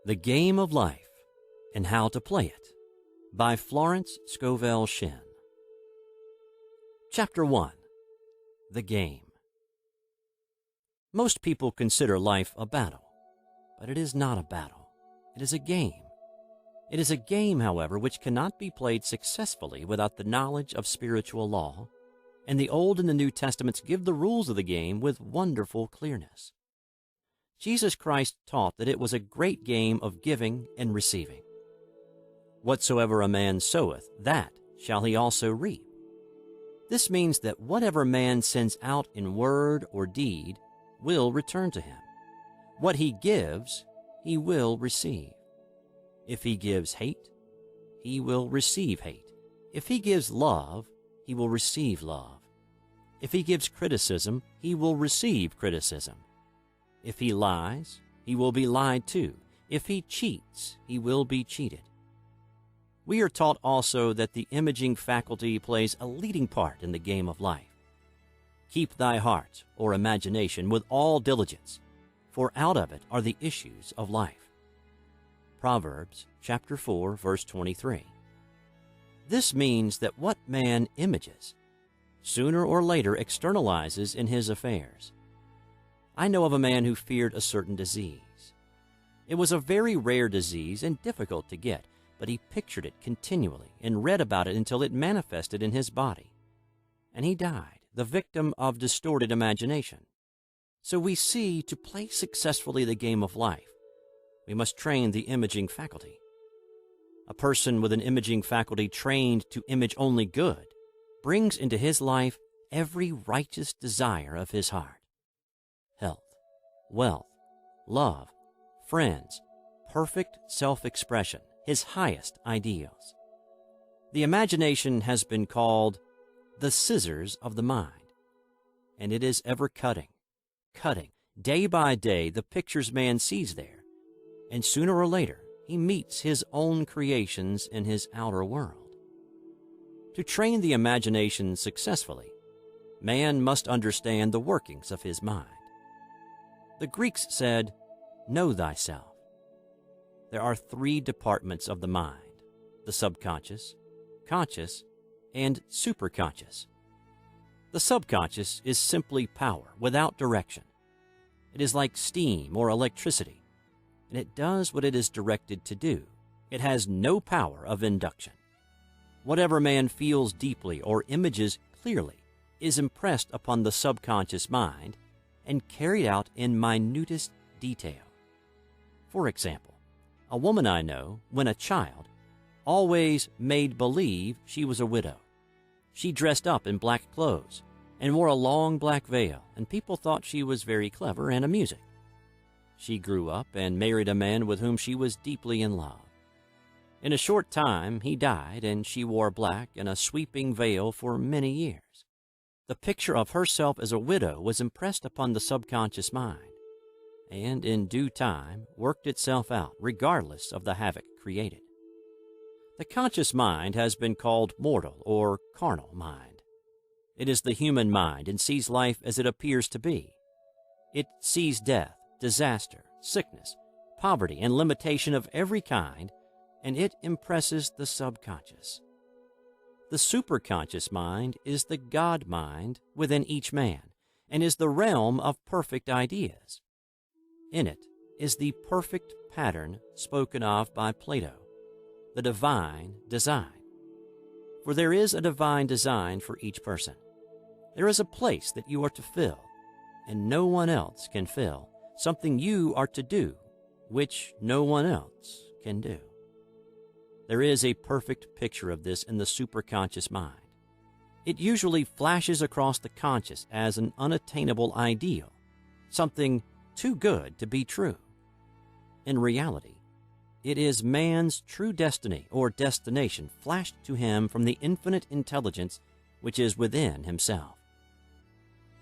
The Game of Life and How to Play It by Florence Scovel Shinn. Chapter 1. The Game. Most people consider life a battle, but it is not a battle. It is a game. It is a game, however, which cannot be played successfully without the knowledge of spiritual law, and the Old and the New Testaments give the rules of the game with wonderful clearness. Jesus Christ taught that it was a great game of giving and receiving. Whatsoever a man soweth, that shall he also reap. This means that whatever man sends out in word or deed will return to him. What he gives, he will receive. If he gives hate, he will receive hate. If he gives love, he will receive love. If he gives criticism, he will receive criticism. If he lies, he will be lied to. If he cheats, he will be cheated. We are taught also that the imaging faculty plays a leading part in the game of life. Keep thy heart, or imagination, with all diligence, for out of it are the issues of life. Proverbs chapter 4, verse 23. This means that what man images, sooner or later externalizes in his affairs. I know of a man who feared a certain disease. It was a very rare disease and difficult to get, but he pictured it continually and read about it until it manifested in his body. And he died, the victim of distorted imagination. So we see, to play successfully the game of life, we must train the imaging faculty. A person with an imaging faculty trained to image only good brings into his life every righteous desire of his heart. Health, wealth, love, friends, perfect self-expression, his highest ideals. The imagination has been called the scissors of the mind, and it is ever cutting, day by day, the pictures man sees there, and sooner or later he meets his own creations in his outer world. To train the imagination successfully, man must understand the workings of his mind. The Greeks said, "Know thyself." There are three departments of the mind: the subconscious, conscious, and superconscious. The subconscious is simply power without direction. It is like steam or electricity, and it does what it is directed to do. It has no power of induction. Whatever man feels deeply or images clearly is impressed upon the subconscious mind and carried out in minutest detail. For example, a woman I know, when a child, always made believe she was a widow. She dressed up in black clothes and wore a long black veil, and people thought she was very clever and amusing. She grew up and married a man with whom she was deeply in love. In a short time, he died, and she wore black and a sweeping veil for many years. The picture of herself as a widow was impressed upon the subconscious mind, and in due time worked itself out, regardless of the havoc created. The conscious mind has been called mortal or carnal mind. It is the human mind and sees life as it appears to be. It sees death, disaster, sickness, poverty, and limitation of every kind, and it impresses the subconscious. The superconscious mind is the God mind within each man, and is the realm of perfect ideas. In it is the perfect pattern spoken of by Plato, the divine design. For there is a divine design for each person. There is a place that you are to fill, and no one else can fill, something you are to do, which no one else can do. There is a perfect picture of this in the superconscious mind. It usually flashes across the conscious as an unattainable ideal, something too good to be true. In reality, it is man's true destiny or destination flashed to him from the infinite intelligence which is within himself.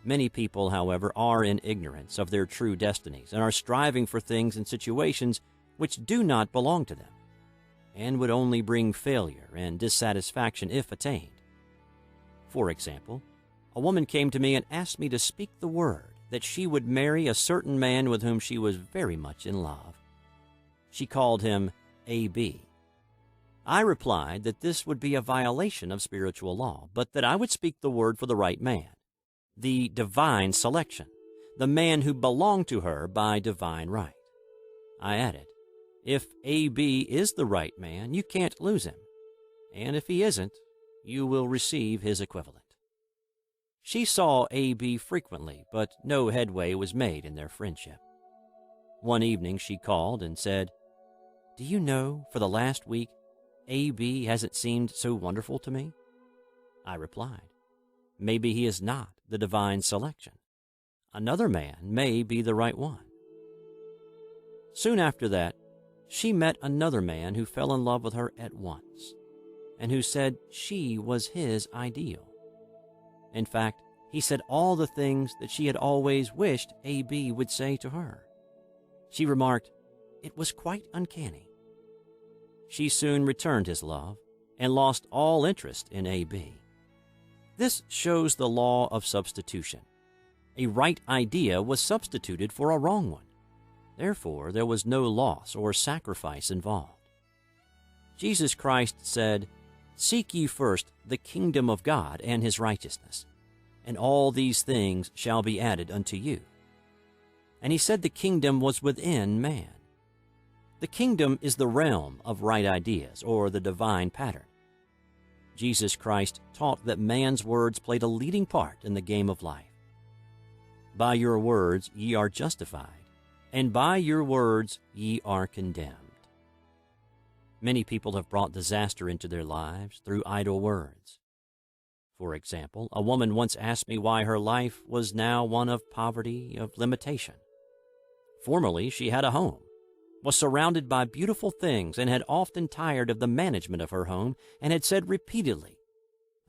Many people, however, are in ignorance of their true destinies and are striving for things and situations which do not belong to them, and would only bring failure and dissatisfaction if attained. For example, a woman came to me and asked me to speak the word that she would marry a certain man with whom she was very much in love. She called him A.B. I replied that this would be a violation of spiritual law, but that I would speak the word for the right man, the divine selection, the man who belonged to her by divine right. I added, if A.B. is the right man, you can't lose him, and if he isn't, you will receive his equivalent. She saw A.B. frequently, but no headway was made in their friendship. One evening she called and said, "Do you know, for the last week, A.B. hasn't seemed so wonderful to me?" I replied, "Maybe he is not the divine selection. Another man may be the right one." Soon after that, she met another man who fell in love with her at once, and who said she was his ideal. In fact, he said all the things that she had always wished A.B. would say to her. She remarked, it was quite uncanny. She soon returned his love and lost all interest in A.B. This shows the law of substitution. A right idea was substituted for a wrong one. Therefore, there was no loss or sacrifice involved. Jesus Christ said, "Seek ye first the kingdom of God and his righteousness, and all these things shall be added unto you." And he said the kingdom was within man. The kingdom is the realm of right ideas, or the divine pattern. Jesus Christ taught that man's words played a leading part in the game of life. By your words ye are justified, and by your words ye are condemned. Many people have brought disaster into their lives through idle words. For example, a woman once asked me why her life was now one of poverty, of limitation. Formerly, she had a home, was surrounded by beautiful things, and had often tired of the management of her home, and had said repeatedly,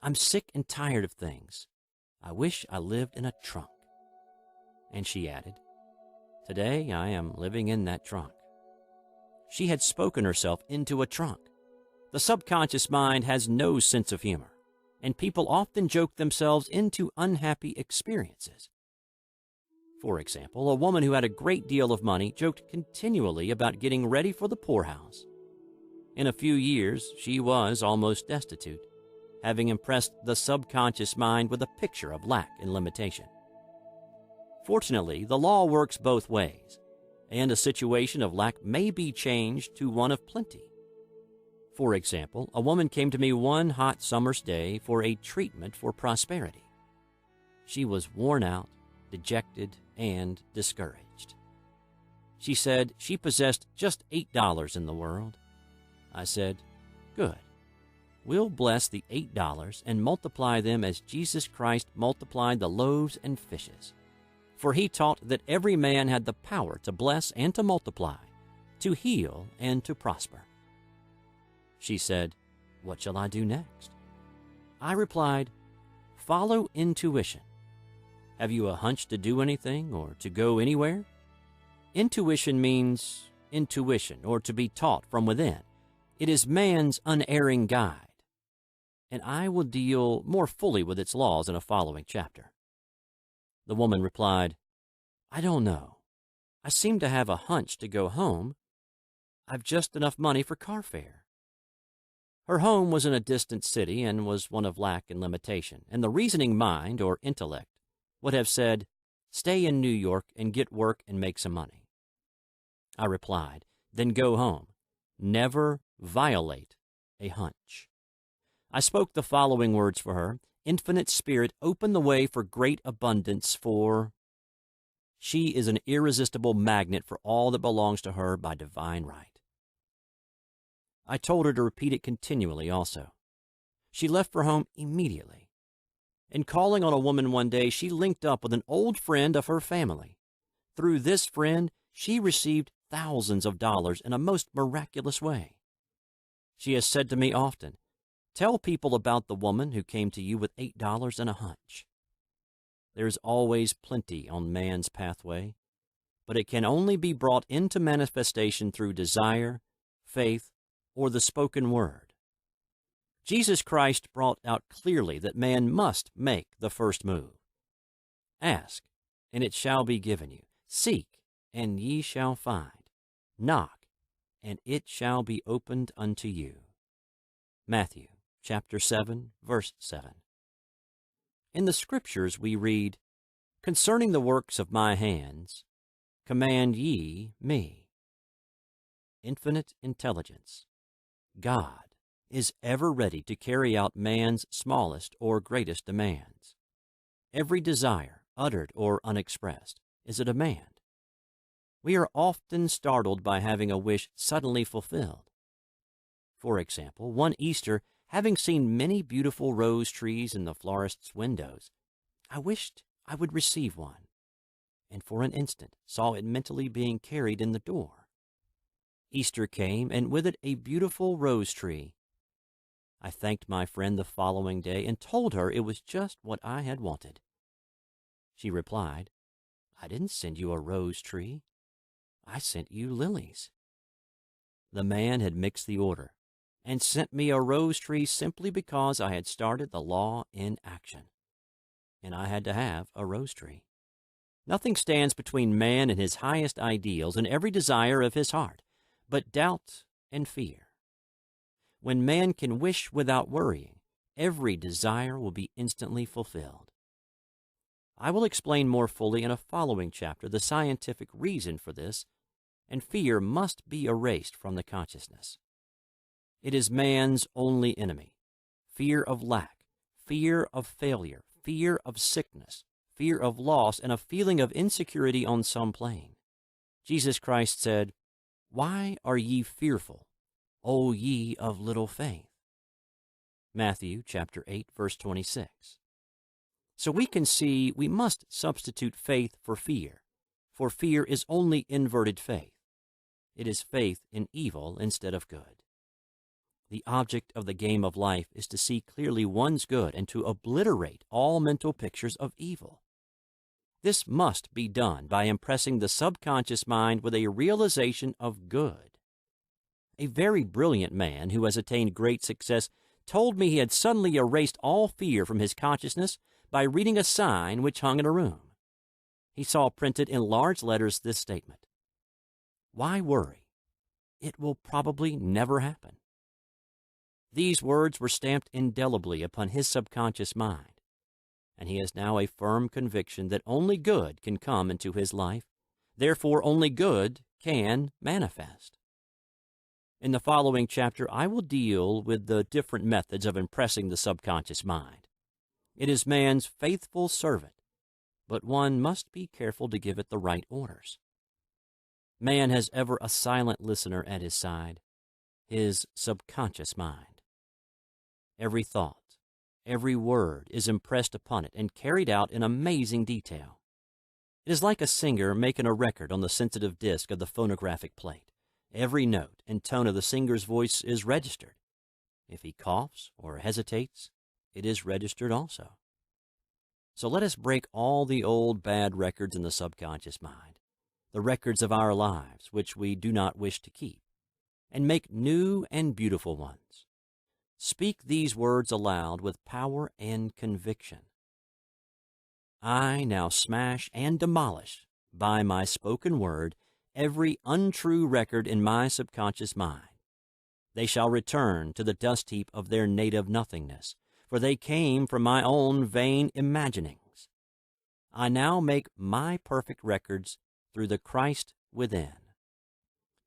"I'm sick and tired of things. I wish I lived in a trunk." And she added, "Today I am living in that trunk." She had spoken herself into a trunk. The subconscious mind has no sense of humor, and people often joke themselves into unhappy experiences. For example, a woman who had a great deal of money joked continually about getting ready for the poorhouse. In a few years, she was almost destitute, having impressed the subconscious mind with a picture of lack and limitation. Fortunately, the law works both ways, and a situation of lack may be changed to one of plenty. For example, a woman came to me one hot summer's day for a treatment for prosperity. She was worn out, dejected, and discouraged. She said she possessed just $8 in the world. I said, "Good. We'll bless the $8 and multiply them as Jesus Christ multiplied the loaves and fishes. For he taught that every man had the power to bless and to multiply, to heal and to prosper." She said, "What shall I do next?" I replied, "Follow intuition. Have you a hunch to do anything or to go anywhere? Intuition means intuition, or to be taught from within. It is man's unerring guide, and I will deal more fully with its laws in a following chapter. The woman replied, "I don't know. I seem to have a hunch to go home. I've just enough money for car fare." Her home was in a distant city and was one of lack and limitation, and the reasoning mind, or intellect, would have said, "Stay in New York and get work and make some money." I replied, "Then go home. Never violate a hunch." I spoke the following words for her: "Infinite Spirit, open the way for great abundance for..." She is an irresistible magnet for all that belongs to her by divine right. I told her to repeat it continually also. She left for home immediately. In calling on a woman one day, she linked up with an old friend of her family. Through this friend, she received thousands of dollars in a most miraculous way. She has said to me often, "Tell people about the woman who came to you with $8 and a hunch." There is always plenty on man's pathway, but it can only be brought into manifestation through desire, faith, or the spoken word. Jesus Christ brought out clearly that man must make the first move. Ask, and it shall be given you. Seek, and ye shall find. Knock, and it shall be opened unto you. Matthew chapter 7, verse 7. In the Scriptures we read, "Concerning the works of my hands, command ye me." Infinite intelligence. God is ever ready to carry out man's smallest or greatest demands. Every desire, uttered or unexpressed, is a demand. We are often startled by having a wish suddenly fulfilled. For example, one Easter, having seen many beautiful rose trees in the florist's windows, I wished I would receive one, and for an instant saw it mentally being carried in the door. Easter came, and with it a beautiful rose tree. I thanked my friend the following day and told her it was just what I had wanted. She replied, "I didn't send you a rose tree. I sent you lilies." The man had mixed the order and sent me a rose tree simply because I had started the law in action, and I had to have a rose tree. Nothing stands between man and his highest ideals and every desire of his heart but doubt and fear. When man can wish without worrying, every desire will be instantly fulfilled. I will explain more fully in a following chapter the scientific reason for this, and fear must be erased from the consciousness. It is man's only enemy. Fear of lack, fear of failure, fear of sickness, fear of loss, and a feeling of insecurity on some plane. Jesus Christ said, "Why are ye fearful, O ye of little faith?" Matthew chapter 8, verse 26. So we can see we must substitute faith for fear is only inverted faith. It is faith in evil instead of good. The object of the game of life is to see clearly one's good and to obliterate all mental pictures of evil. This must be done by impressing the subconscious mind with a realization of good. A very brilliant man who has attained great success told me he had suddenly erased all fear from his consciousness by reading a sign which hung in a room. He saw printed in large letters this statement: "Why worry? It will probably never happen." These words were stamped indelibly upon his subconscious mind, and he has now a firm conviction that only good can come into his life, therefore only good can manifest. In the following chapter, I will deal with the different methods of impressing the subconscious mind. It is man's faithful servant, but one must be careful to give it the right orders. Man has ever a silent listener at his side, his subconscious mind. Every thought, every word is impressed upon it and carried out in amazing detail. It is like a singer making a record on the sensitive disc of the phonographic plate. Every note and tone of the singer's voice is registered. If he coughs or hesitates, it is registered also. So let us break all the old bad records in the subconscious mind, the records of our lives which we do not wish to keep, and make new and beautiful ones. Speak these words aloud with power and conviction. I now smash and demolish, by my spoken word, every untrue record in my subconscious mind. They shall return to the dust heap of their native nothingness, for they came from my own vain imaginings. I now make my perfect records through the Christ within,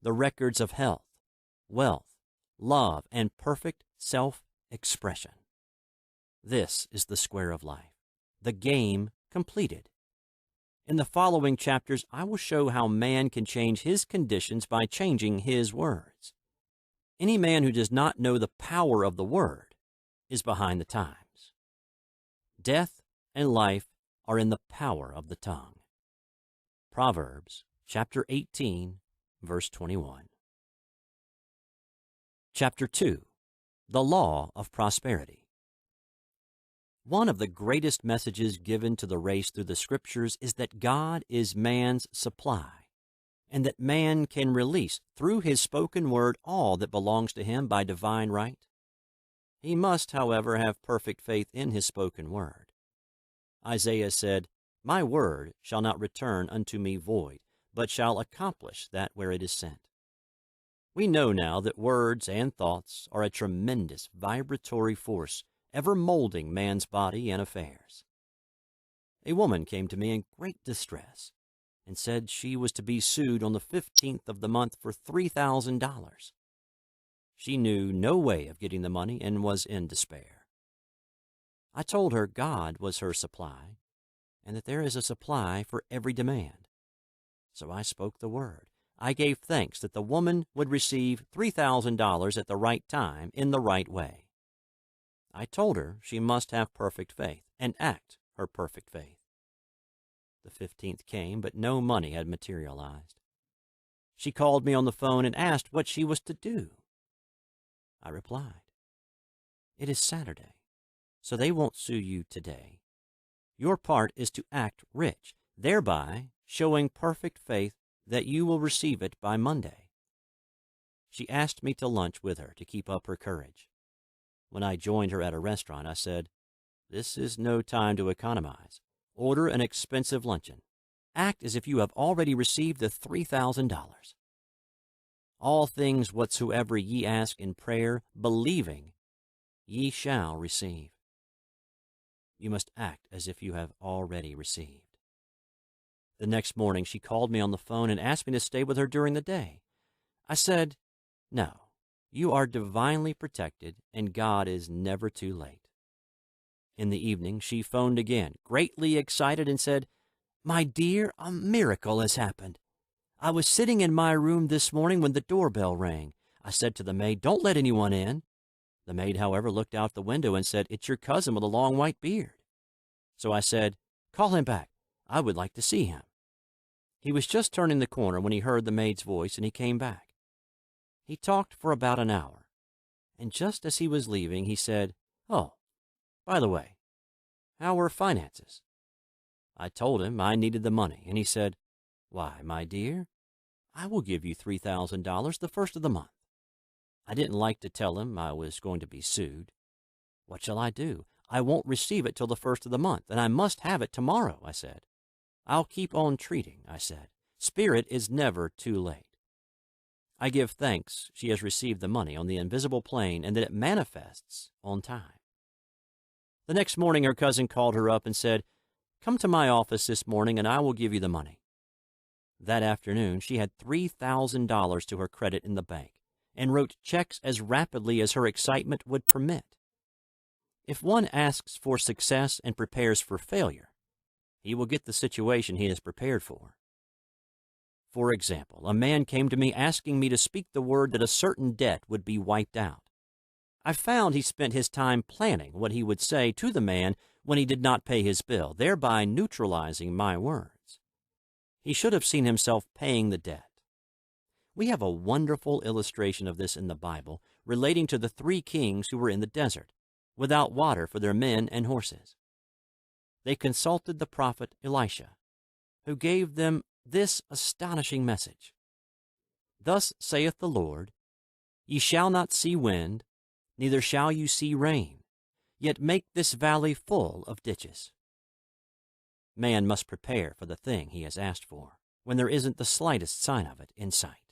the records of health, wealth, love, and perfect self-expression. This is the square of life, the game completed. In the following chapters, I will show how man can change his conditions by changing his words. Any man who does not know the power of the word is behind the times. Death and life are in the power of the tongue. Proverbs chapter 18, verse 21. Chapter 2. The Law of Prosperity. One of the greatest messages given to the race through the Scriptures is that God is man's supply, and that man can release through his spoken word all that belongs to him by divine right. He must, however, have perfect faith in his spoken word. Isaiah said, "My word shall not return unto me void, but shall accomplish that where it is sent." We know now that words and thoughts are a tremendous vibratory force ever molding man's body and affairs. A woman came to me in great distress and said she was to be sued on the 15th of the month for $3,000. She knew no way of getting the money and was in despair. I told her God was her supply and that there is a supply for every demand. So I spoke the word. I gave thanks that the woman would receive $3,000 at the right time in the right way. I told her she must have perfect faith and act her perfect faith. The 15th came, but no money had materialized. She called me on the phone and asked what she was to do. I replied, "It is Saturday, so they won't sue you today. Your part is to act rich, thereby showing perfect faith that you will receive it by Monday." She asked me to lunch with her to keep up her courage. When I joined her at a restaurant, I said, "This is no time to economize. Order an expensive luncheon. Act as if you have already received the $3,000. All things whatsoever ye ask in prayer, believing, ye shall receive." You must act as if you have already received. The next morning, she called me on the phone and asked me to stay with her during the day. I said, "No, you are divinely protected, and God is never too late." In the evening, she phoned again, greatly excited, and said, "My dear, a miracle has happened. I was sitting in my room this morning when the doorbell rang. I said to the maid, 'Don't let anyone in.' The maid, however, looked out the window and said, 'It's your cousin with a long white beard.' So I said, 'Call him back. I would like to see him.' He was just turning the corner when he heard the maid's voice, and he came back. He talked for about an hour, and just as he was leaving, he said, 'Oh, by the way, how are finances?' I told him I needed the money, and he said, 'Why, my dear, I will give you $3,000 the first of the month.' I didn't like to tell him I was going to be sued. 'What shall I do? I won't receive it till the first of the month, and I must have it tomorrow,' I said. 'I'll keep on treating,' I said. 'Spirit is never too late.' I give thanks she has received the money on the invisible plane and that it manifests on time. The next morning, her cousin called her up and said, 'Come to my office this morning and I will give you the money.' That afternoon, she had $3,000 to her credit in the bank and wrote checks as rapidly as her excitement would permit. If one asks for success and prepares for failure, he will get the situation he is prepared for. For example, a man came to me asking me to speak the word that a certain debt would be wiped out. I found he spent his time planning what he would say to the man when he did not pay his bill, thereby neutralizing my words. He should have seen himself paying the debt. We have a wonderful illustration of this in the Bible relating to the 3 kings who were in the desert, without water for their men and horses. They consulted the prophet Elisha, who gave them this astonishing message. "Thus saith the Lord, Ye shall not see wind, neither shall you see rain, yet make this valley full of ditches." Man must prepare for the thing he has asked for, when there isn't the slightest sign of it in sight.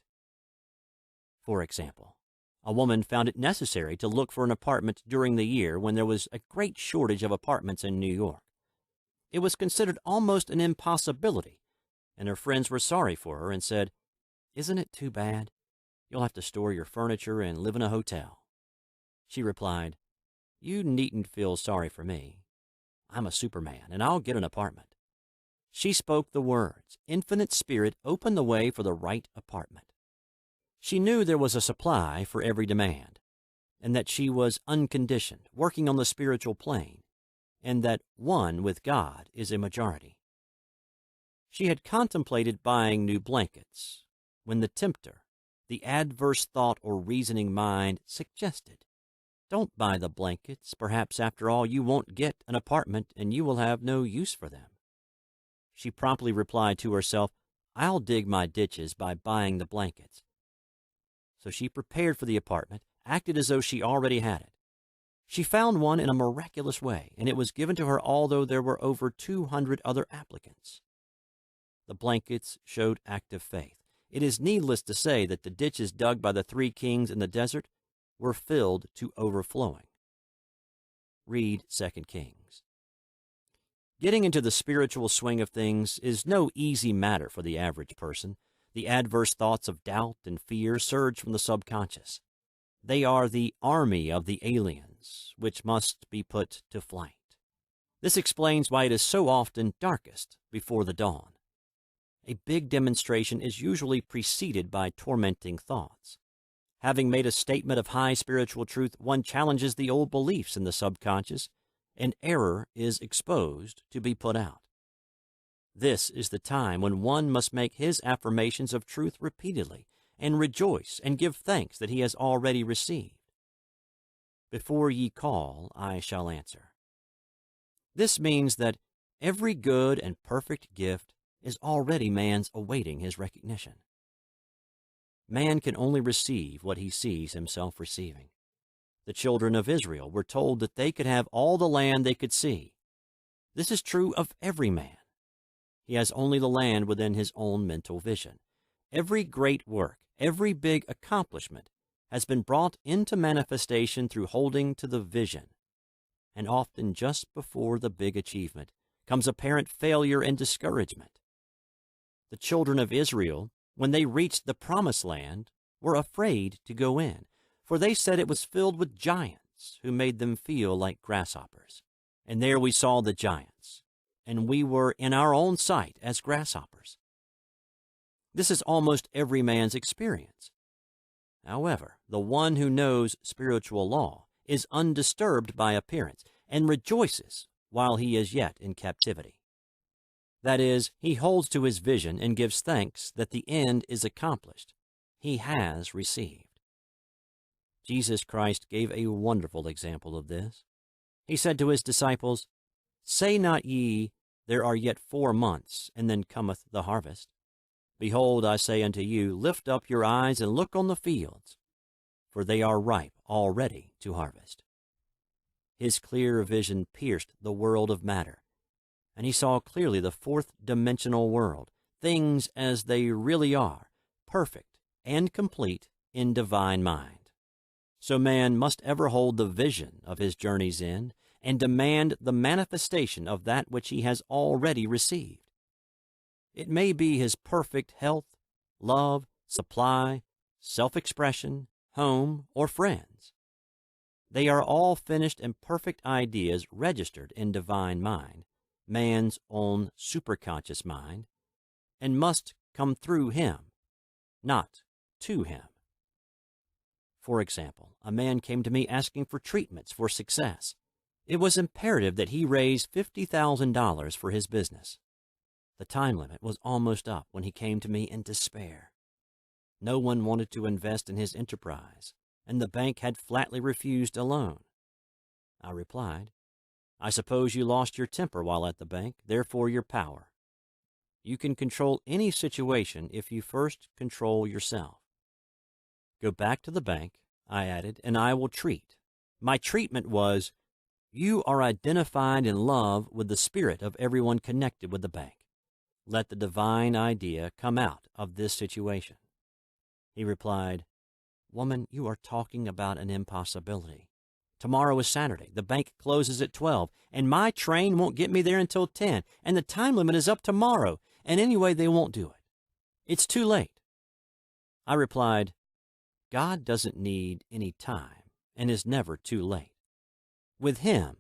For example, a woman found it necessary to look for an apartment during the year when there was a great shortage of apartments in New York. It was considered almost an impossibility, and her friends were sorry for her and said, "Isn't it too bad? You'll have to store your furniture and live in a hotel." She replied, "You needn't feel sorry for me. I'm a Superman, and I'll get an apartment." She spoke the words. Infinite Spirit opened the way for the right apartment. She knew there was a supply for every demand, and that she was unconditioned, working on the spiritual plane, and that one with God is a majority. She had contemplated buying new blankets when the tempter, the adverse thought or reasoning mind, suggested, "Don't buy the blankets. Perhaps after all you won't get an apartment and you will have no use for them." She promptly replied to herself, "I'll dig my ditches by buying the blankets." So she prepared for the apartment, acted as though she already had it. She found one in a miraculous way, and it was given to her although there were over 200 other applicants. The blankets showed active faith. It is needless to say that the ditches dug by the 3 kings in the desert were filled to overflowing. Read 2 Kings. Getting into the spiritual swing of things is no easy matter for the average person. The adverse thoughts of doubt and fear surge from the subconscious. They are the army of the aliens, which must be put to flight. This explains why it is so often darkest before the dawn. A big demonstration is usually preceded by tormenting thoughts. Having made a statement of high spiritual truth, one challenges the old beliefs in the subconscious, and error is exposed to be put out. This is the time when one must make his affirmations of truth repeatedly, and rejoice and give thanks that he has already received. Before ye call, I shall answer. This means that every good and perfect gift is already man's awaiting his recognition. Man can only receive what he sees himself receiving. The children of Israel were told that they could have all the land they could see. This is true of every man. He has only the land within his own mental vision. Every great work, every big accomplishment has been brought into manifestation through holding to the vision. And often just before the big achievement comes apparent failure and discouragement. The children of Israel, when they reached the promised land, were afraid to go in, for they said it was filled with giants who made them feel like grasshoppers. And there we saw the giants, and we were in our own sight as grasshoppers. This is almost every man's experience. However, the one who knows spiritual law is undisturbed by appearance and rejoices while he is yet in captivity. That is, he holds to his vision and gives thanks that the end is accomplished. He has received. Jesus Christ gave a wonderful example of this. He said to his disciples, Say not ye, there are yet 4 months, and then cometh the harvest. Behold, I say unto you, lift up your eyes and look on the fields, for they are ripe already to harvest. His clear vision pierced the world of matter, and he saw clearly the 4th-dimensional world, things as they really are, perfect and complete in divine mind. So man must ever hold the vision of his journey's end and demand the manifestation of that which he has already received. It may be his perfect health, love, supply, self-expression, home, or friends. They are all finished and perfect ideas registered in divine mind, man's own superconscious mind, and must come through him, not to him. For example, a man came to me asking for treatments for success. It was imperative that he raise $50,000 for his business. The time limit was almost up when he came to me in despair. No one wanted to invest in his enterprise, and the bank had flatly refused a loan. I replied, I suppose you lost your temper while at the bank, therefore your power. You can control any situation if you first control yourself. Go back to the bank, I added, and I will treat. My treatment was, you are identified in love with the spirit of everyone connected with the bank. Let the divine idea come out of this situation. He replied, Woman, you are talking about an impossibility. Tomorrow is Saturday. The bank closes at 12, and my train won't get me there until 10, and the time limit is up tomorrow, and anyway, they won't do it. It's too late. I replied, God doesn't need any time and is never too late. With him,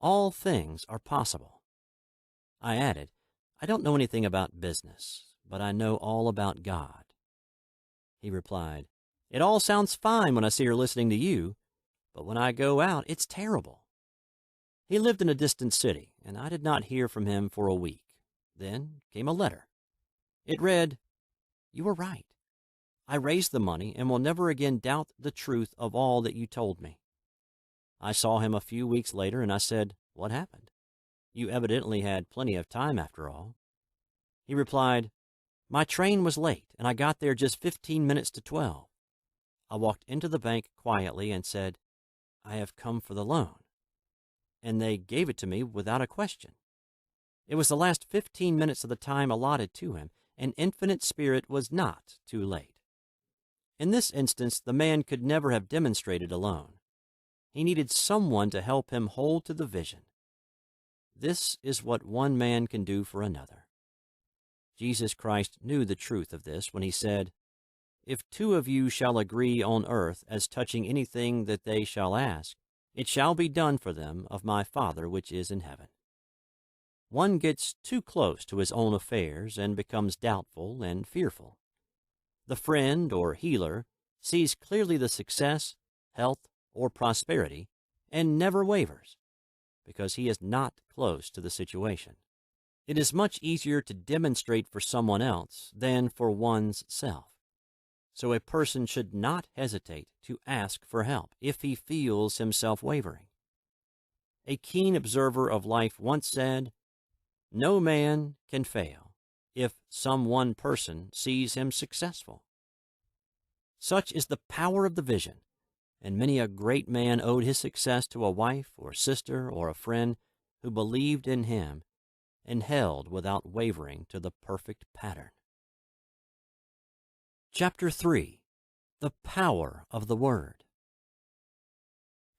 all things are possible. I added, I don't know anything about business, but I know all about God. He replied, It all sounds fine when I see her listening to you, but when I go out, it's terrible. He lived in a distant city, and I did not hear from him for a week. Then came a letter. It read, You were right. I raised the money and will never again doubt the truth of all that you told me. I saw him a few weeks later, and I said, What happened? You evidently had plenty of time after all. He replied, My train was late, and I got there just 15 minutes to 12. I walked into the bank quietly and said, I have come for the loan. And they gave it to me without a question. It was the last 15 minutes of the time allotted to him, and infinite Spirit was not too late. In this instance, the man could never have demonstrated alone. He needed someone to help him hold to the vision. This is what one man can do for another. Jesus Christ knew the truth of this when he said, "If two of you shall agree on earth as touching anything that they shall ask, it shall be done for them of my Father which is in heaven." One gets too close to his own affairs and becomes doubtful and fearful. The friend or healer sees clearly the success, health, or prosperity and never wavers, because he is not close to the situation. It is much easier to demonstrate for someone else than for one's self. So a person should not hesitate to ask for help if he feels himself wavering. A keen observer of life once said, "No man can fail if some one person sees him successful." Such is the power of the vision, and many a great man owed his success to a wife or sister or a friend who believed in him and held without wavering to the perfect pattern. Chapter 3. The Power of the Word.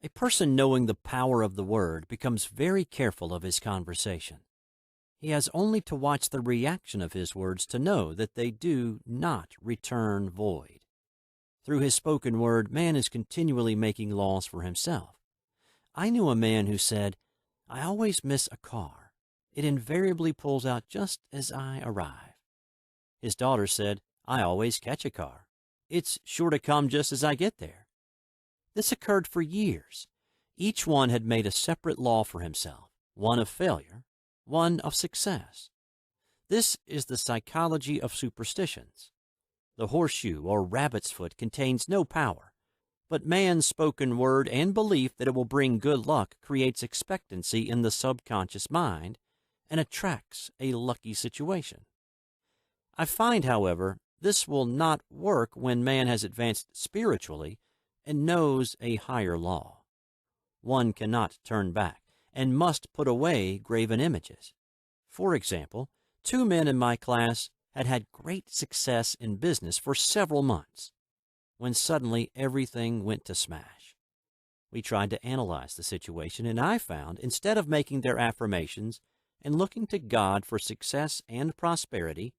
A person knowing the power of the Word becomes very careful of his conversation. He has only to watch the reaction of his words to know that they do not return void. Through his spoken word, man is continually making laws for himself. I knew a man who said, "I always miss a car. It invariably pulls out just as I arrive." His daughter said, "I always catch a car. It's sure to come just as I get there." This occurred for years. Each one had made a separate law for himself, one of failure, one of success. This is the psychology of superstitions. The horseshoe or rabbit's foot contains no power, but man's spoken word and belief that it will bring good luck creates expectancy in the subconscious mind and attracts a lucky situation. I find, however, this will not work when man has advanced spiritually and knows a higher law. One cannot turn back and must put away graven images. For example, 2 men in my class had had great success in business for several months, when suddenly everything went to smash. We tried to analyze the situation, and I found, instead of making their affirmations and looking to God for success and prosperity,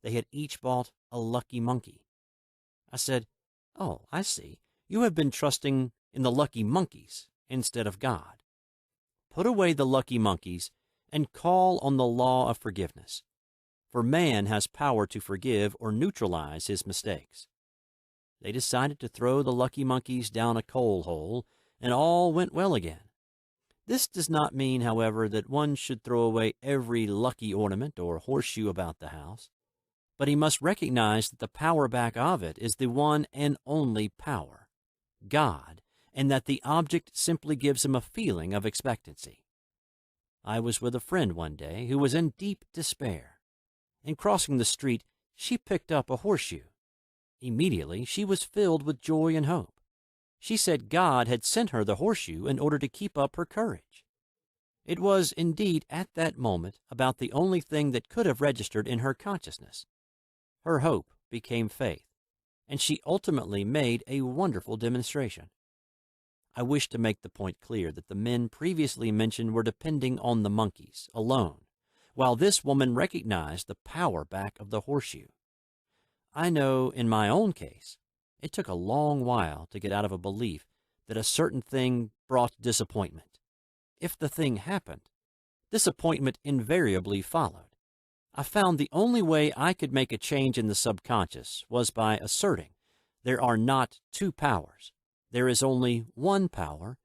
they had each bought a lucky monkey. I said, "Oh, I see. You have been trusting in the lucky monkeys instead of God. Put away the lucky monkeys and call on the law of forgiveness, for man has power to forgive or neutralize his mistakes." They decided to throw the lucky monkeys down a coal hole, and all went well again. This does not mean, however, that one should throw away every lucky ornament or horseshoe about the house, but he must recognize that the power back of it is the one and only power, God, and that the object simply gives him a feeling of expectancy. I was with a friend one day who was in deep despair. In crossing the street, she picked up a horseshoe. Immediately, she was filled with joy and hope. She said God had sent her the horseshoe in order to keep up her courage. It was, indeed, at that moment, about the only thing that could have registered in her consciousness. Her hope became faith, and she ultimately made a wonderful demonstration. I wish to make the point clear that the men previously mentioned were depending on the monkeys alone, while this woman recognized the power back of the horseshoe. I know in my own case, it took a long while to get out of a belief that a certain thing brought disappointment. If the thing happened, disappointment invariably followed. I found the only way I could make a change in the subconscious was by asserting there are not 2 powers. There is only one power,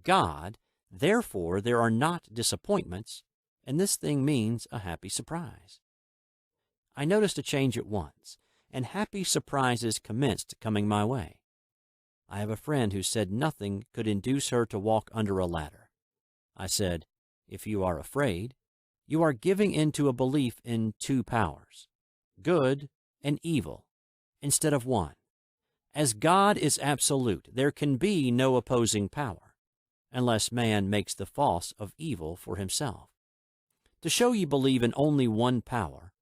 God, therefore there are not disappointments, and this thing means a happy surprise. I noticed a change at once, and happy surprises commenced coming my way. I have a friend who said nothing could induce her to walk under a ladder. I said, "If you are afraid, you are giving in to a belief in 2 powers, good and evil, instead of one. As God is absolute, there can be no opposing power, unless man makes the false of evil for himself. To show you believe in only one power,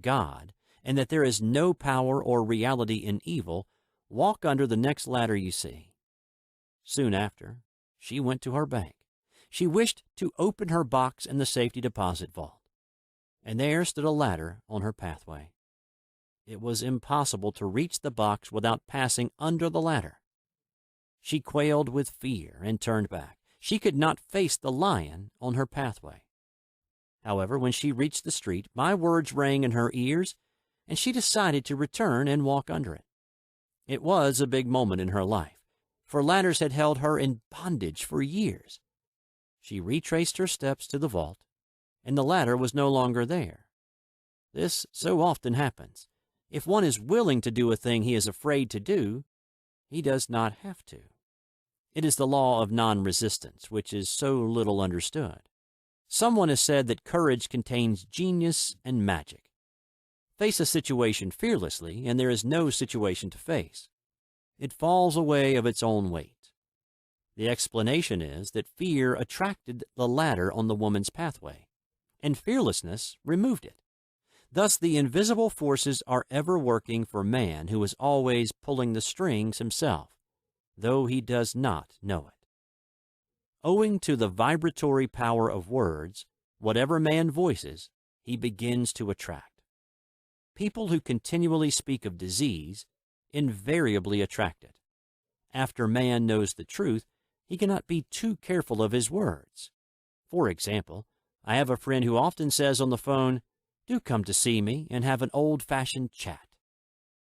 God, and that there is no power or reality in evil, walk under the next ladder you see. Soon after, she went to her bank. She wished to open her box in the safety deposit vault, and there stood a ladder on her pathway. It was impossible to reach the box without passing under the ladder. She quailed with fear and turned back. She could not face the lion on her pathway. However, when she reached the street, my words rang in her ears, and she decided to return and walk under it. It was a big moment in her life, for ladders had held her in bondage for years. She retraced her steps to the vault, and the ladder was no longer there. This so often happens. If one is willing to do a thing he is afraid to do, he does not have to. It is the law of non-resistance, which is so little understood. Someone has said that courage contains genius and magic. Face a situation fearlessly, and there is no situation to face. It falls away of its own weight. The explanation is that fear attracted the ladder on the woman's pathway, and fearlessness removed it. Thus, the invisible forces are ever working for man, who is always pulling the strings himself, though he does not know it. Owing to the vibratory power of words, whatever man voices, he begins to attract. People who continually speak of disease invariably attract it. After man knows the truth, he cannot be too careful of his words. For example, I have a friend who often says on the phone, "Do come to see me and have an old-fashioned chat."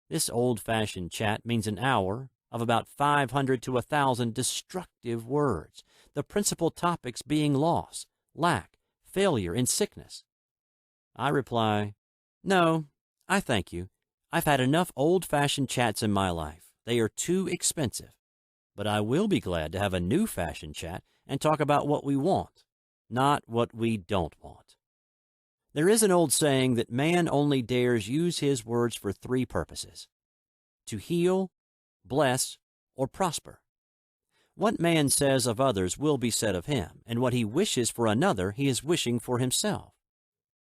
This old-fashioned chat means an hour of about 500 to 1,000 destructive words, the principal topics being loss, lack, failure, and sickness. I reply, "No, I thank you. I've had enough old-fashioned chats in my life. They are too expensive. But I will be glad to have a new-fashioned chat and talk about what we want, not what we don't want." There is an old saying that man only dares use his words for three purposes: to heal, bless, or prosper. What man says of others will be said of him, and what he wishes for another he is wishing for himself.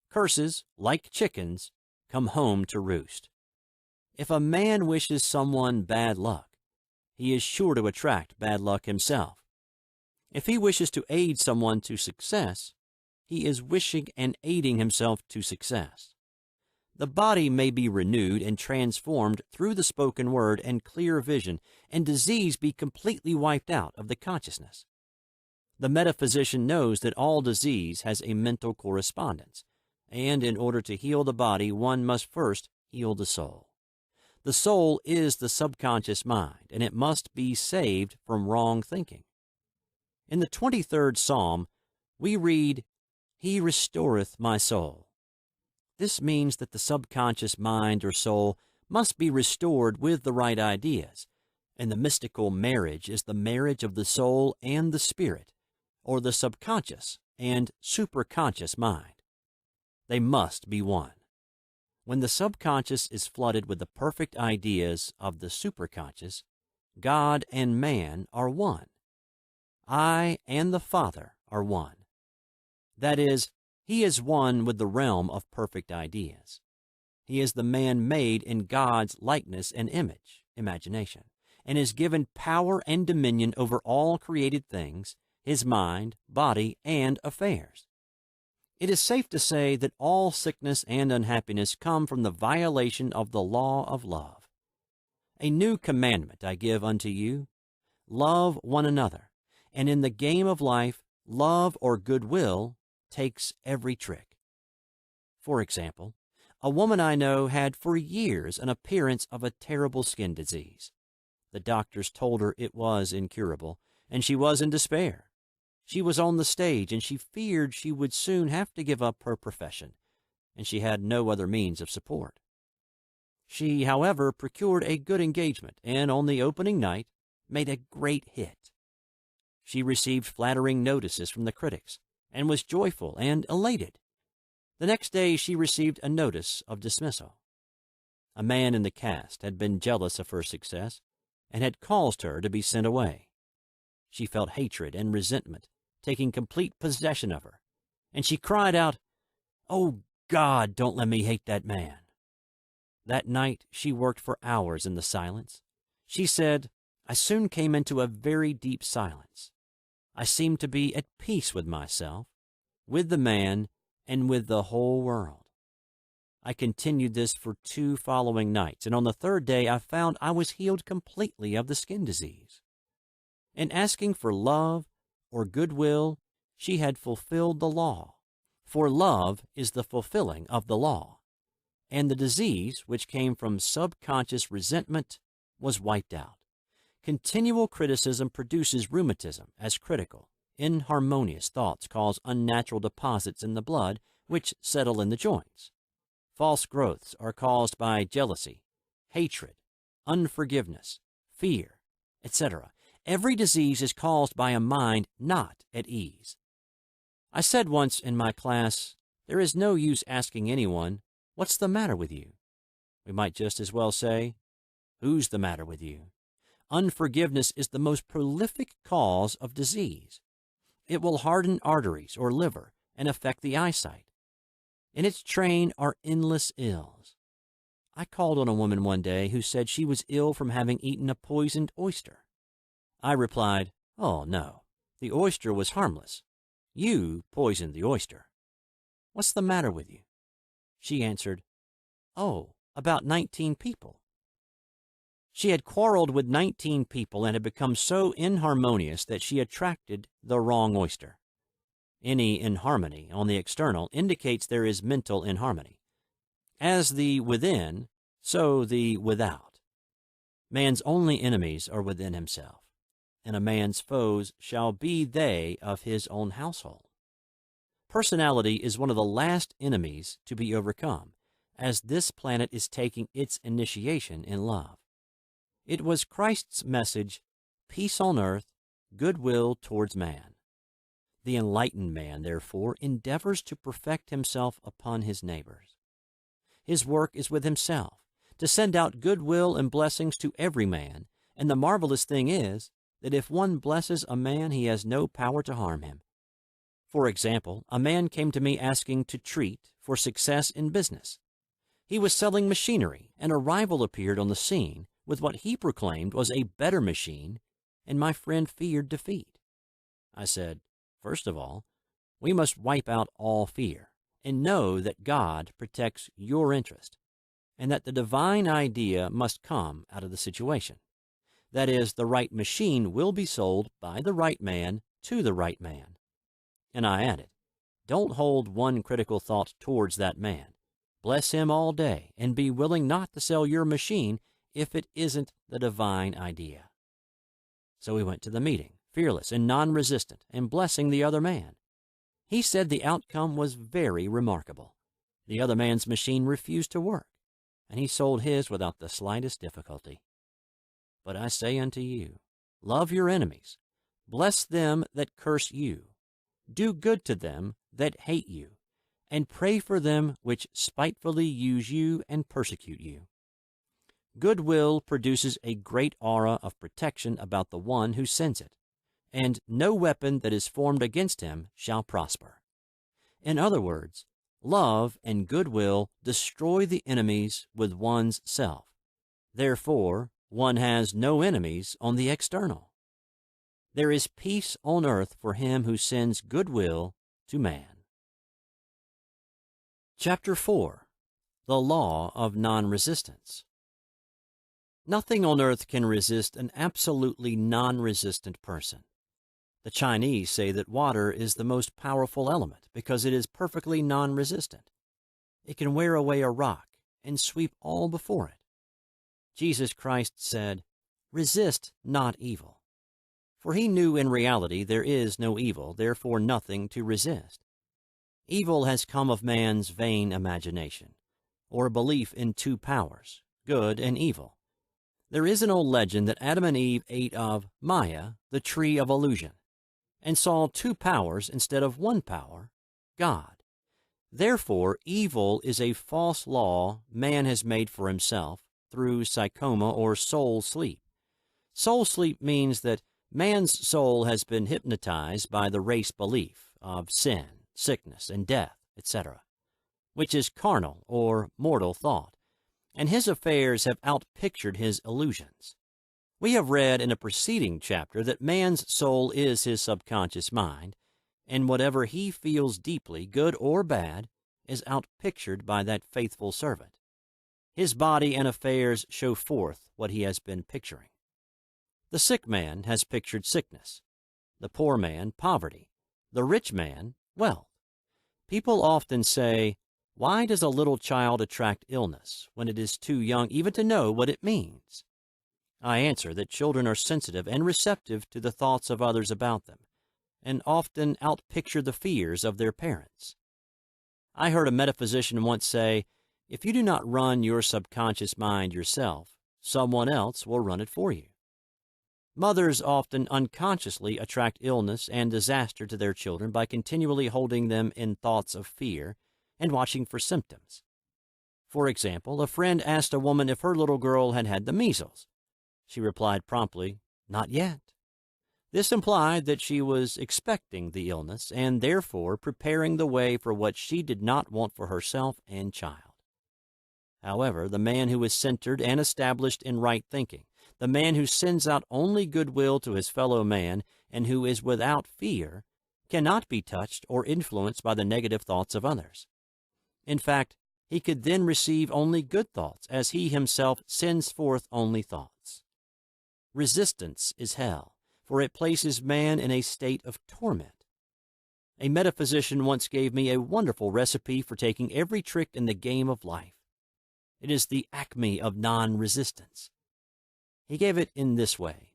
Curses, like chickens, come home to roost. If a man wishes someone bad luck, he is sure to attract bad luck himself. If he wishes to aid someone to success, he is wishing and aiding himself to success. The body may be renewed and transformed through the spoken word and clear vision, and disease be completely wiped out of the consciousness. The metaphysician knows that all disease has a mental correspondence, and in order to heal the body, one must first heal the soul. The soul is the subconscious mind, and it must be saved from wrong thinking. In the 23rd Psalm, we read, "He restoreth my soul." This means that the subconscious mind or soul must be restored with the right ideas, and the mystical marriage is the marriage of the soul and the spirit, or the subconscious and superconscious mind. They must be one. When the subconscious is flooded with the perfect ideas of the superconscious, God and man are one. I and the Father are one. That is, he is one with the realm of perfect ideas. He is the man made in God's likeness and image, imagination, and is given power and dominion over all created things, his mind, body, and affairs. It is safe to say that all sickness and unhappiness come from the violation of the law of love. "A new commandment I give unto you, love one another, and in the game of life, love or goodwill takes every trick." For example, a woman I know had for years an appearance of a terrible skin disease. The doctors told her it was incurable, and she was in despair. She was on the stage, and she feared she would soon have to give up her profession, and she had no other means of support. She, however, procured a good engagement, and on the opening night made a great hit. She received flattering notices from the critics, and was joyful and elated. The next day she received a notice of dismissal. A man in the cast had been jealous of her success, and had caused her to be sent away. She felt hatred and resentment taking complete possession of her, and she cried out, "Oh, God, don't let me hate that man." That night she worked for hours in the silence. She said, I soon came into a very deep silence. I seemed to be at peace with myself, with the man, and with the whole world. I continued this for 2 following nights, and on the 3rd day I found I was healed completely of the skin disease. In asking for love or goodwill, she had fulfilled the law, for love is the fulfilling of the law, and the disease, which came from subconscious resentment, was wiped out. Continual criticism produces rheumatism as critical, inharmonious thoughts cause unnatural deposits in the blood which settle in the joints. False growths are caused by jealousy, hatred, unforgiveness, fear, etc. Every disease is caused by a mind not at ease. I said once in my class, there is no use asking anyone, what's the matter with you? We might just as well say, who's the matter with you? Unforgiveness is the most prolific cause of disease. It will harden arteries or liver and affect the eyesight. In its train are endless ills. I called on a woman one day who said she was ill from having eaten a poisoned oyster. I replied, oh no, the oyster was harmless. You poisoned the oyster. What's the matter with you? She answered, oh, about 19 people. She had quarreled with 19 people and had become so inharmonious that she attracted the wrong oyster. Any inharmony on the external indicates there is mental inharmony. As the within, so the without. Man's only enemies are within himself, and a man's foes shall be they of his own household. Personality is one of the last enemies to be overcome, as this planet is taking its initiation in love. It was Christ's message, peace on earth, goodwill towards man. The enlightened man, therefore, endeavors to perfect himself upon his neighbors. His work is with himself, to send out goodwill and blessings to every man, and the marvelous thing is that if one blesses a man, he has no power to harm him. For example, a man came to me asking to treat for success in business. He was selling machinery, and a rival appeared on the scene with what he proclaimed was a better machine, and my friend feared defeat. I said, first of all, we must wipe out all fear and know that God protects your interest, and that the divine idea must come out of the situation. That is, the right machine will be sold by the right man to the right man. And I added, don't hold one critical thought towards that man. Bless him all day and be willing not to sell your machine if it isn't the divine idea. So we went to the meeting, fearless and non-resistant, and blessing the other man. He said the outcome was very remarkable. The other man's machine refused to work, and he sold his without the slightest difficulty. But I say unto you, love your enemies, bless them that curse you, do good to them that hate you, and pray for them which spitefully use you and persecute you. Goodwill produces a great aura of protection about the one who sends it, and no weapon that is formed against him shall prosper. In other words, love and goodwill destroy the enemies with one's self. Therefore, one has no enemies on the external. There is peace on earth for him who sends goodwill to man. Chapter 4. The Law of Non-Resistance. Nothing on earth can resist an absolutely non-resistant person. The Chinese say that water is the most powerful element because it is perfectly non-resistant. It can wear away a rock and sweep all before it. Jesus Christ said, resist not evil. For he knew in reality there is no evil, therefore nothing to resist. Evil has come of man's vain imagination, or belief in two powers, good and evil. There is an old legend that Adam and Eve ate of Maya, the tree of illusion, and saw two powers instead of one power, God. Therefore, evil is a false law man has made for himself through psychoma or soul sleep. Soul sleep means that man's soul has been hypnotized by the race belief of sin, sickness, and death, etc., which is carnal or mortal thought, and his affairs have outpictured his illusions. We have read in a preceding chapter that man's soul is his subconscious mind, and whatever he feels deeply, good or bad, is outpictured by that faithful servant. His body and affairs show forth what he has been picturing. The sick man has pictured sickness, the poor man poverty, the rich man wealth. People often say, "Why does a little child attract illness when it is too young even to know what it means?" I answer that children are sensitive and receptive to the thoughts of others about them, and often outpicture the fears of their parents. I heard a metaphysician once say, "If you do not run your subconscious mind yourself, someone else will run it for you." Mothers often unconsciously attract illness and disaster to their children by continually holding them in thoughts of fear and watching for symptoms. For example, a friend asked a woman if her little girl had had the measles. She replied promptly, "Not yet." This implied that she was expecting the illness and therefore preparing the way for what she did not want for herself and child. However, the man who is centered and established in right thinking, the man who sends out only goodwill to his fellow man and who is without fear, cannot be touched or influenced by the negative thoughts of others. In fact, he could then receive only good thoughts, as he himself sends forth only thoughts. Resistance is hell, for it places man in a state of torment. A metaphysician once gave me a wonderful recipe for taking every trick in the game of life. It is the acme of non-resistance. He gave it in this way.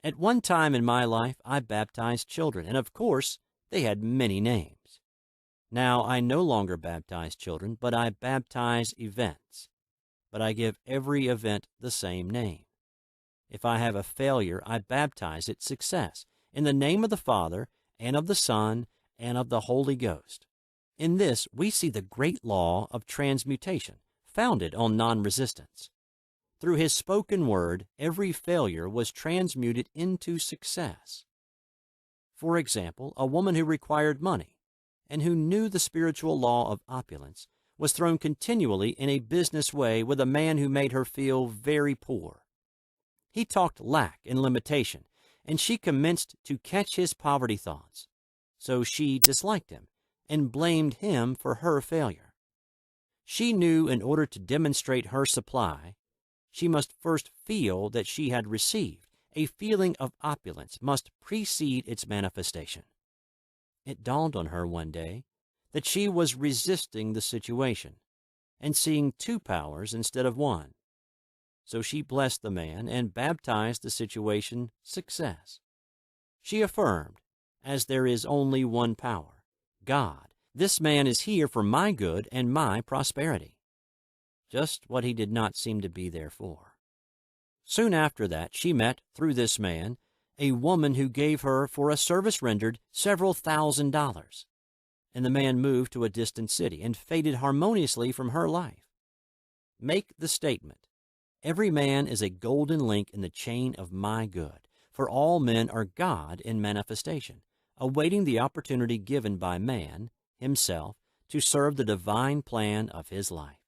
At one time in my life, I baptized children, and of course, they had many names. Now, I no longer baptize children, but I baptize events. But I give every event the same name. If I have a failure, I baptize it success, in the name of the Father, and of the Son, and of the Holy Ghost. In this, we see the great law of transmutation, founded on non-resistance. Through his spoken word, every failure was transmuted into success. For example, a woman who required money, and who knew the spiritual law of opulence, was thrown continually in a business way with a man who made her feel very poor. He talked lack and limitation, and she commenced to catch his poverty thoughts. So she disliked him and blamed him for her failure. She knew in order to demonstrate her supply, she must first feel that she had received. A feeling of opulence must precede its manifestation. It dawned on her one day that she was resisting the situation and seeing two powers instead of one. So she blessed the man and baptized the situation success. She affirmed, as there is only one power, God, this man is here for my good and my prosperity. Just what he did not seem to be there for. Soon after that, she met, through this man, a woman who gave her, for a service rendered, several $1,000s, and the man moved to a distant city and faded harmoniously from her life. Make the statement, every man is a golden link in the chain of my good, for all men are God in manifestation, awaiting the opportunity given by man, himself, to serve the divine plan of his life.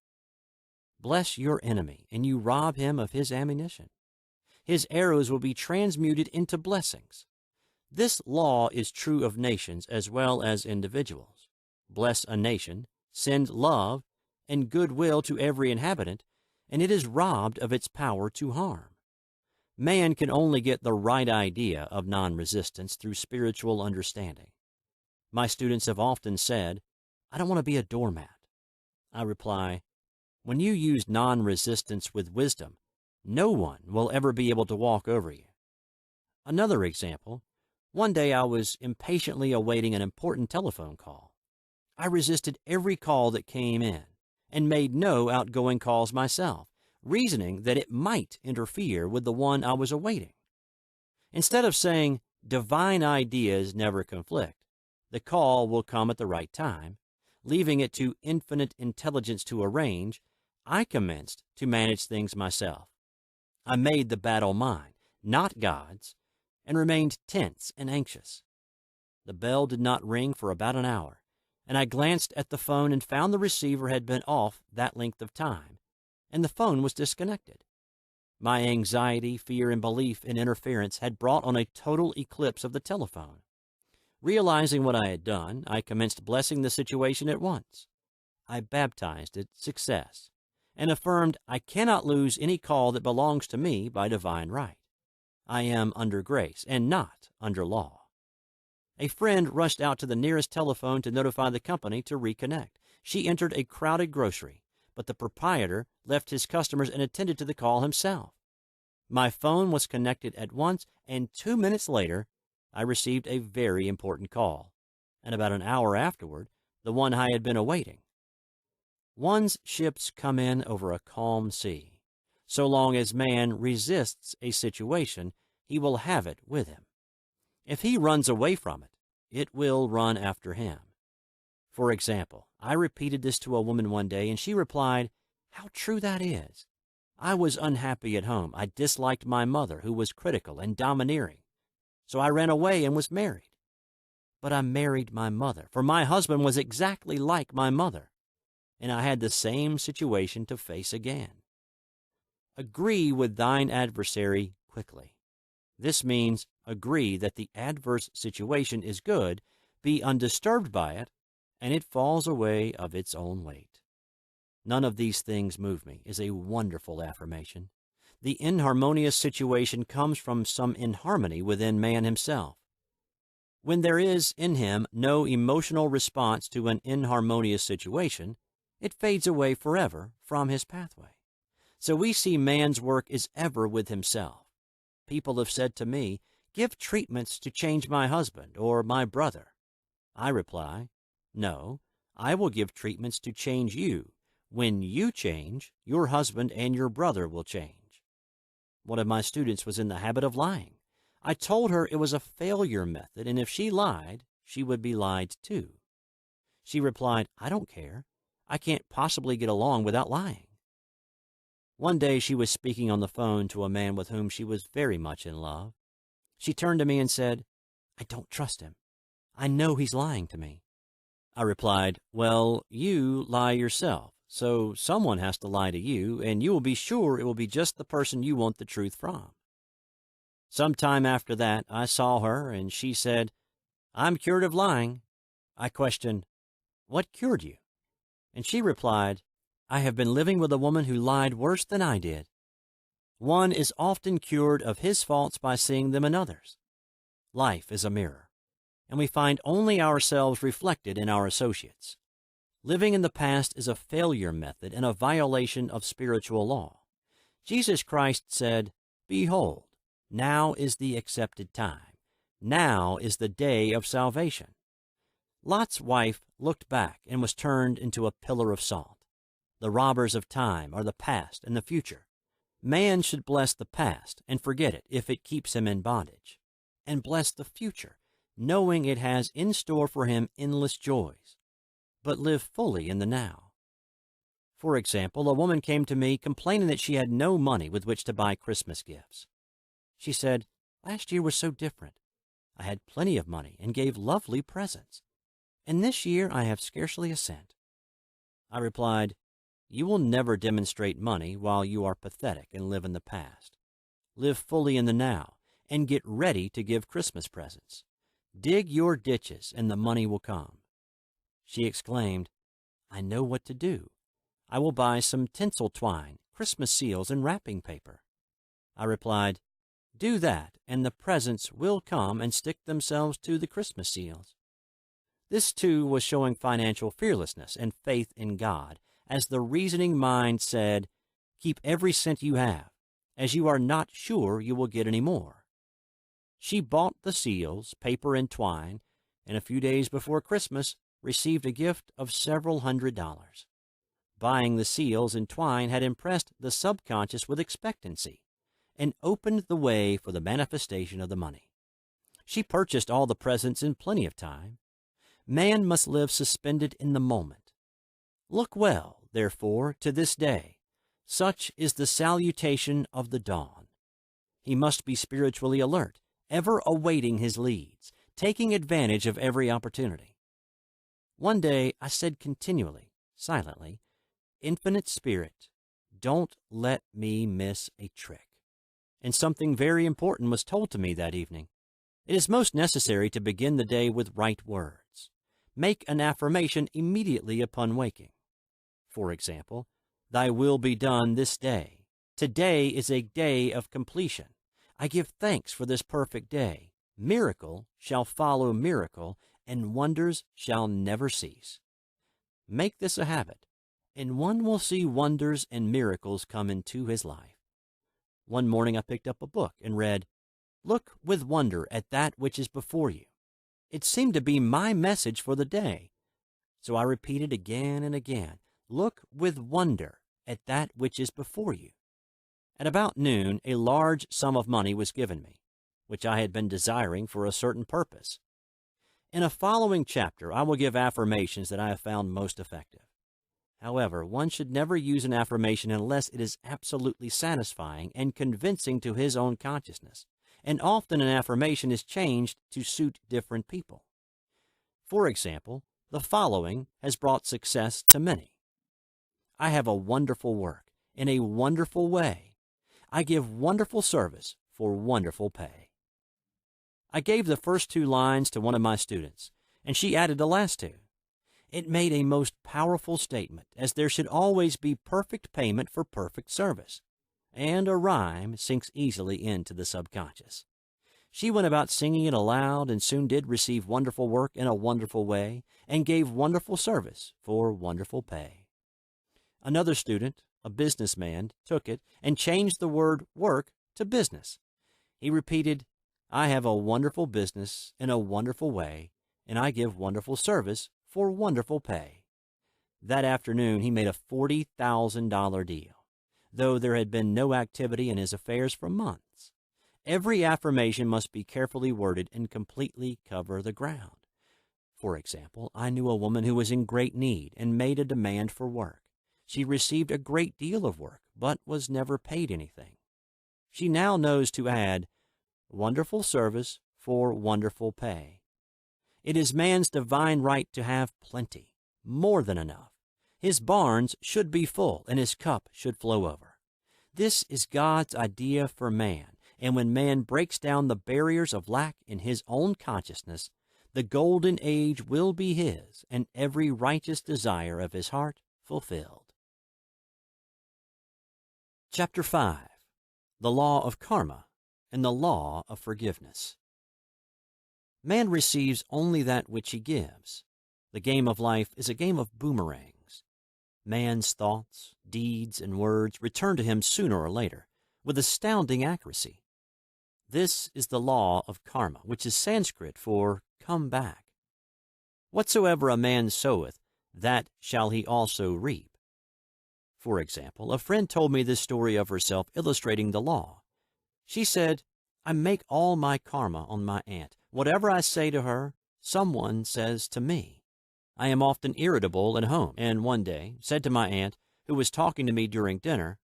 Bless your enemy, and you rob him of his ammunition. His arrows will be transmuted into blessings. This law is true of nations as well as individuals. Bless a nation, send love and goodwill to every inhabitant, and it is robbed of its power to harm. Man can only get the right idea of non-resistance through spiritual understanding. My students have often said, "I don't want to be a doormat." I reply, when you use non-resistance with wisdom, no one will ever be able to walk over you. Another example, one day I was impatiently awaiting an important telephone call. I resisted every call that came in and made no outgoing calls myself, reasoning that it might interfere with the one I was awaiting. Instead of saying, divine ideas never conflict, the call will come at the right time, leaving it to infinite intelligence to arrange, I commenced to manage things myself. I made the battle mine, not God's, and remained tense and anxious. The bell did not ring for about an hour, and I glanced at the phone and found the receiver had been off that length of time, and the phone was disconnected. My anxiety, fear, and belief in interference had brought on a total eclipse of the telephone. Realizing what I had done, I commenced blessing the situation at once. I baptized it success and affirmed I cannot lose any call that belongs to me by divine right. I am under grace and not under law. A friend rushed out to the nearest telephone to notify the company to reconnect. She entered a crowded grocery, but the proprietor left his customers and attended to the call himself. My phone was connected at once, and 2 minutes later, I received a very important call, and about an hour afterward, the one I had been awaiting. One's ships come in over a calm sea. So long as man resists a situation, he will have it with him. If he runs away from it, it will run after him. For example, I repeated this to a woman one day, and she replied, "How true that is. I was unhappy at home. I disliked my mother, who was critical and domineering. So I ran away and was married. But I married my mother, for my husband was exactly like my mother, and I had the same situation to face again." Agree with thine adversary quickly. This means agree that the adverse situation is good, be undisturbed by it, and it falls away of its own weight. "None of these things move me" is a wonderful affirmation. The inharmonious situation comes from some inharmony within man himself. When there is in him no emotional response to an inharmonious situation, it fades away forever from his pathway. So we see man's work is ever with himself. People have said to me, "Give treatments to change my husband or my brother." I reply, "No, I will give treatments to change you. When you change, your husband and your brother will change." One of my students was in the habit of lying. I told her it was a failure method, and if she lied, she would be lied to. She replied, "I don't care. I can't possibly get along without lying." One day she was speaking on the phone to a man with whom she was very much in love. She turned to me and said, "I don't trust him. I know he's lying to me." I replied, "Well, you lie yourself, so someone has to lie to you, and you will be sure it will be just the person you want the truth from." Some time after that, I saw her, and she said, "I'm cured of lying." I questioned, "What cured you?" And she replied, "I have been living with a woman who lied worse than I did." One is often cured of his faults by seeing them in others. Life is a mirror, and we find only ourselves reflected in our associates. Living in the past is a failure method and a violation of spiritual law. Jesus Christ said, "Behold, now is the accepted time. Now is the day of salvation." Lot's wife looked back and was turned into a pillar of salt. The robbers of time are the past and the future. Man should bless the past and forget it if it keeps him in bondage, and bless the future, knowing it has in store for him endless joys, but live fully in the now. For example, a woman came to me complaining that she had no money with which to buy Christmas gifts. She said, "Last year was so different. I had plenty of money and gave lovely presents, and this year I have scarcely a cent." I replied, "You will never demonstrate money while you are pathetic and live in the past. Live fully in the now and get ready to give Christmas presents. Dig your ditches and the money will come." She exclaimed, "I know what to do. I will buy some tinsel twine, Christmas seals, and wrapping paper." I replied, "Do that, and the presents will come and stick themselves to the Christmas seals." This, too, was showing financial fearlessness and faith in God, as the reasoning mind said, "Keep every cent you have, as you are not sure you will get any more." She bought the seals, paper, and twine, and a few days before Christmas received a gift of several $100s. Buying the seals and twine had impressed the subconscious with expectancy and opened the way for the manifestation of the money. She purchased all the presents in plenty of time. Man must live suspended in the moment. Look well, therefore, to this day. Such is the salutation of the dawn. He must be spiritually alert, ever awaiting his leads, taking advantage of every opportunity. One day I said continually, silently, "Infinite Spirit, Don't let me miss a trick. And something very important was told to me that evening. It is most necessary to begin the day with right words. Make an affirmation immediately upon waking. For example, Thy will be done this day. Today is a day of completion. I give thanks for this perfect day. Miracle shall follow miracle, and wonders shall never cease. Make this a habit, and one will see wonders and miracles come into his life. One morning I picked up a book and read, "Look with wonder at that which is before you." It seemed to be my message for the day. So I repeated again and again, "Look with wonder at that which is before you." At about noon, a large sum of money was given me, which I had been desiring for a certain purpose. In a following chapter, I will give affirmations that I have found most effective. However, one should never use an affirmation unless it is absolutely satisfying and convincing to his own consciousness, and often an affirmation is changed to suit different people. For example, the following has brought success to many. I have a wonderful work in a wonderful way. I give wonderful service for wonderful pay. I gave the first two lines to one of my students, and she added the last two. It made a most powerful statement, as there should always be perfect payment for perfect service, and a rhyme sinks easily into the subconscious. She went about singing it aloud and soon did receive wonderful work in a wonderful way and gave wonderful service for wonderful pay. Another student, a businessman, took it and changed the word work to business. He repeated, "I have a wonderful business in a wonderful way, and I give wonderful service for wonderful pay." That afternoon he made a $40,000 deal, though there had been no activity in his affairs for months. Every affirmation must be carefully worded and completely cover the ground. For example, I knew a woman who was in great need and made a demand for work. She received a great deal of work, but was never paid anything. She now knows to add, "Wonderful service for wonderful pay." It is man's divine right to have plenty, more than enough. His barns should be full, and his cup should flow over. This is God's idea for man, and when man breaks down the barriers of lack in his own consciousness, the golden age will be his, and every righteous desire of his heart fulfilled. Chapter 5. The Law of Karma and the Law of Forgiveness. Man receives only that which he gives. The game of life is a game of boomerangs. Man's thoughts, deeds, and words return to him sooner or later, with astounding accuracy. This is the law of karma, which is Sanskrit for come back. Whatsoever a man soweth, that shall he also reap. For example, a friend told me this story of herself illustrating the law. She said, "I make all my karma on my aunt. Whatever I say to her, someone says to me. I am often irritable at home, and one day said to my aunt, who was talking to me during dinner,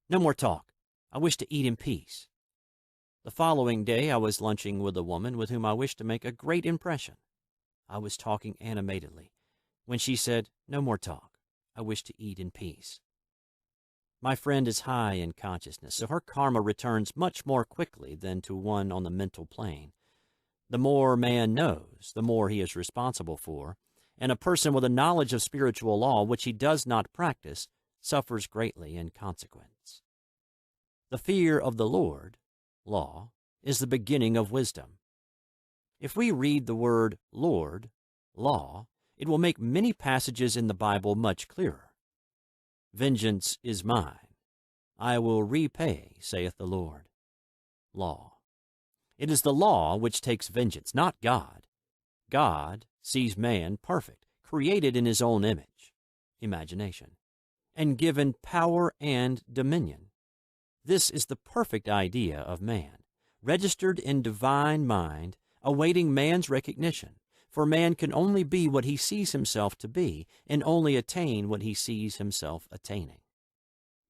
'No more talk. I wish to eat in peace.' The following day I was lunching with a woman with whom I wished to make a great impression. I was talking animatedly, when she said, 'No more talk. I wish to eat in peace.' My friend is high in consciousness, so her karma returns much more quickly than to one on the mental plane. The more man knows, the more he is responsible for, and a person with a knowledge of spiritual law which he does not practice suffers greatly in consequence. The fear of the Lord, law, is the beginning of wisdom. If we read the word Lord, law, it will make many passages in the Bible much clearer. "Vengeance is mine. I will repay, saith the Lord." Law. It is the law which takes vengeance, not God. God sees man perfect, created in his own image, imagination, and given power and dominion. This is the perfect idea of man, registered in divine mind, awaiting man's recognition. For man can only be what he sees himself to be, and only attain what he sees himself attaining.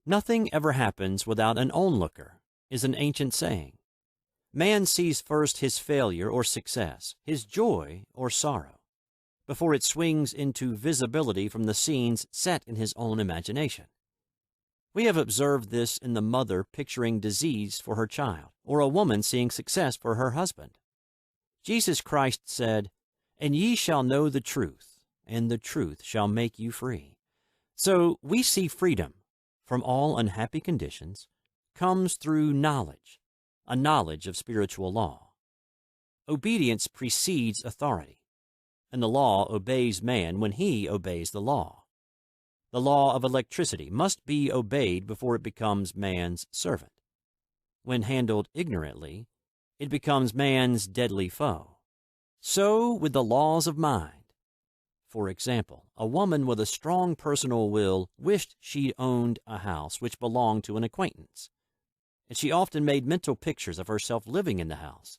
"Nothing ever happens without an onlooker," is an ancient saying. Man sees first his failure or success, his joy or sorrow, before it swings into visibility from the scenes set in his own imagination. We have observed this in the mother picturing disease for her child, or a woman seeing success for her husband. Jesus Christ said, "And ye shall know the truth, and the truth shall make you free." So we see freedom from all unhappy conditions comes through knowledge, a knowledge of spiritual law. Obedience precedes authority, and the law obeys man when he obeys the law. The law of electricity must be obeyed before it becomes man's servant. When handled ignorantly, it becomes man's deadly foe. So with the laws of mind. For example, a woman with a strong personal will wished she owned a house which belonged to an acquaintance, and she often made mental pictures of herself living in the house.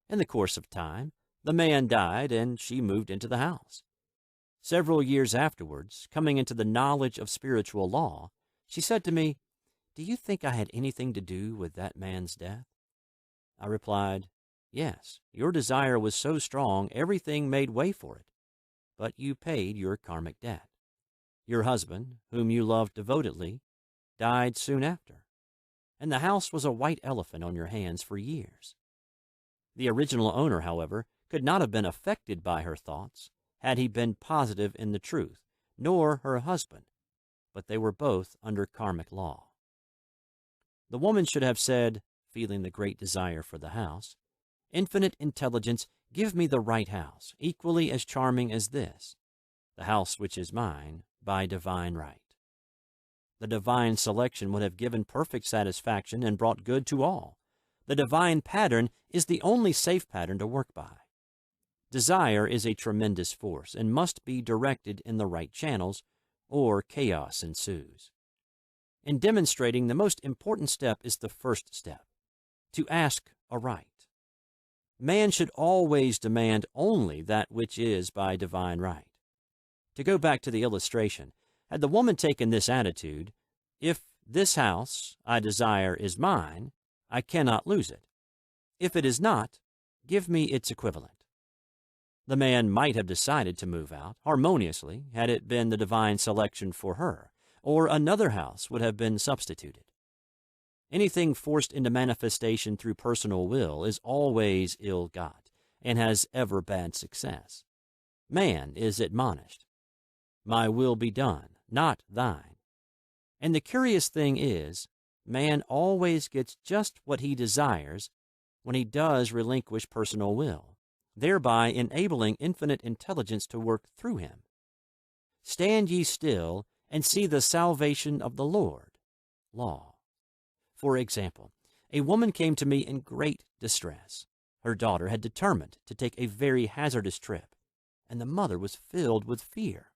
In the course of time, the man died and she moved into the house. Several years afterwards, coming into the knowledge of spiritual law, she said to me, "Do you think I had anything to do with that man's death?" I replied, "Yes, your desire was so strong everything made way for it, but you paid your karmic debt. Your husband, whom you loved devotedly, died soon after, and the house was a white elephant on your hands for years." The original owner, however, could not have been affected by her thoughts had he been positive in the truth, nor her husband, but they were both under karmic law. The woman should have said, feeling the great desire for the house, "Infinite intelligence, give me the right house, equally as charming as this, the house which is mine by divine right." The divine selection would have given perfect satisfaction and brought good to all. The divine pattern is the only safe pattern to work by. Desire is a tremendous force and must be directed in the right channels, or chaos ensues. In demonstrating, the most important step is the first step, to ask aright. Man should always demand only that which is by divine right. To go back to the illustration, had the woman taken this attitude, "If this house I desire is mine, I cannot lose it. If it is not, give me its equivalent." The man might have decided to move out harmoniously had it been the divine selection for her, or another house would have been substituted. Anything forced into manifestation through personal will is always ill-got, and has ever bad success. Man is admonished, "My will be done, not thine." And the curious thing is, man always gets just what he desires when he does relinquish personal will, thereby enabling infinite intelligence to work through him. "Stand ye still and see the salvation of the Lord." Law. For example, a woman came to me in great distress. Her daughter had determined to take a very hazardous trip, and the mother was filled with fear.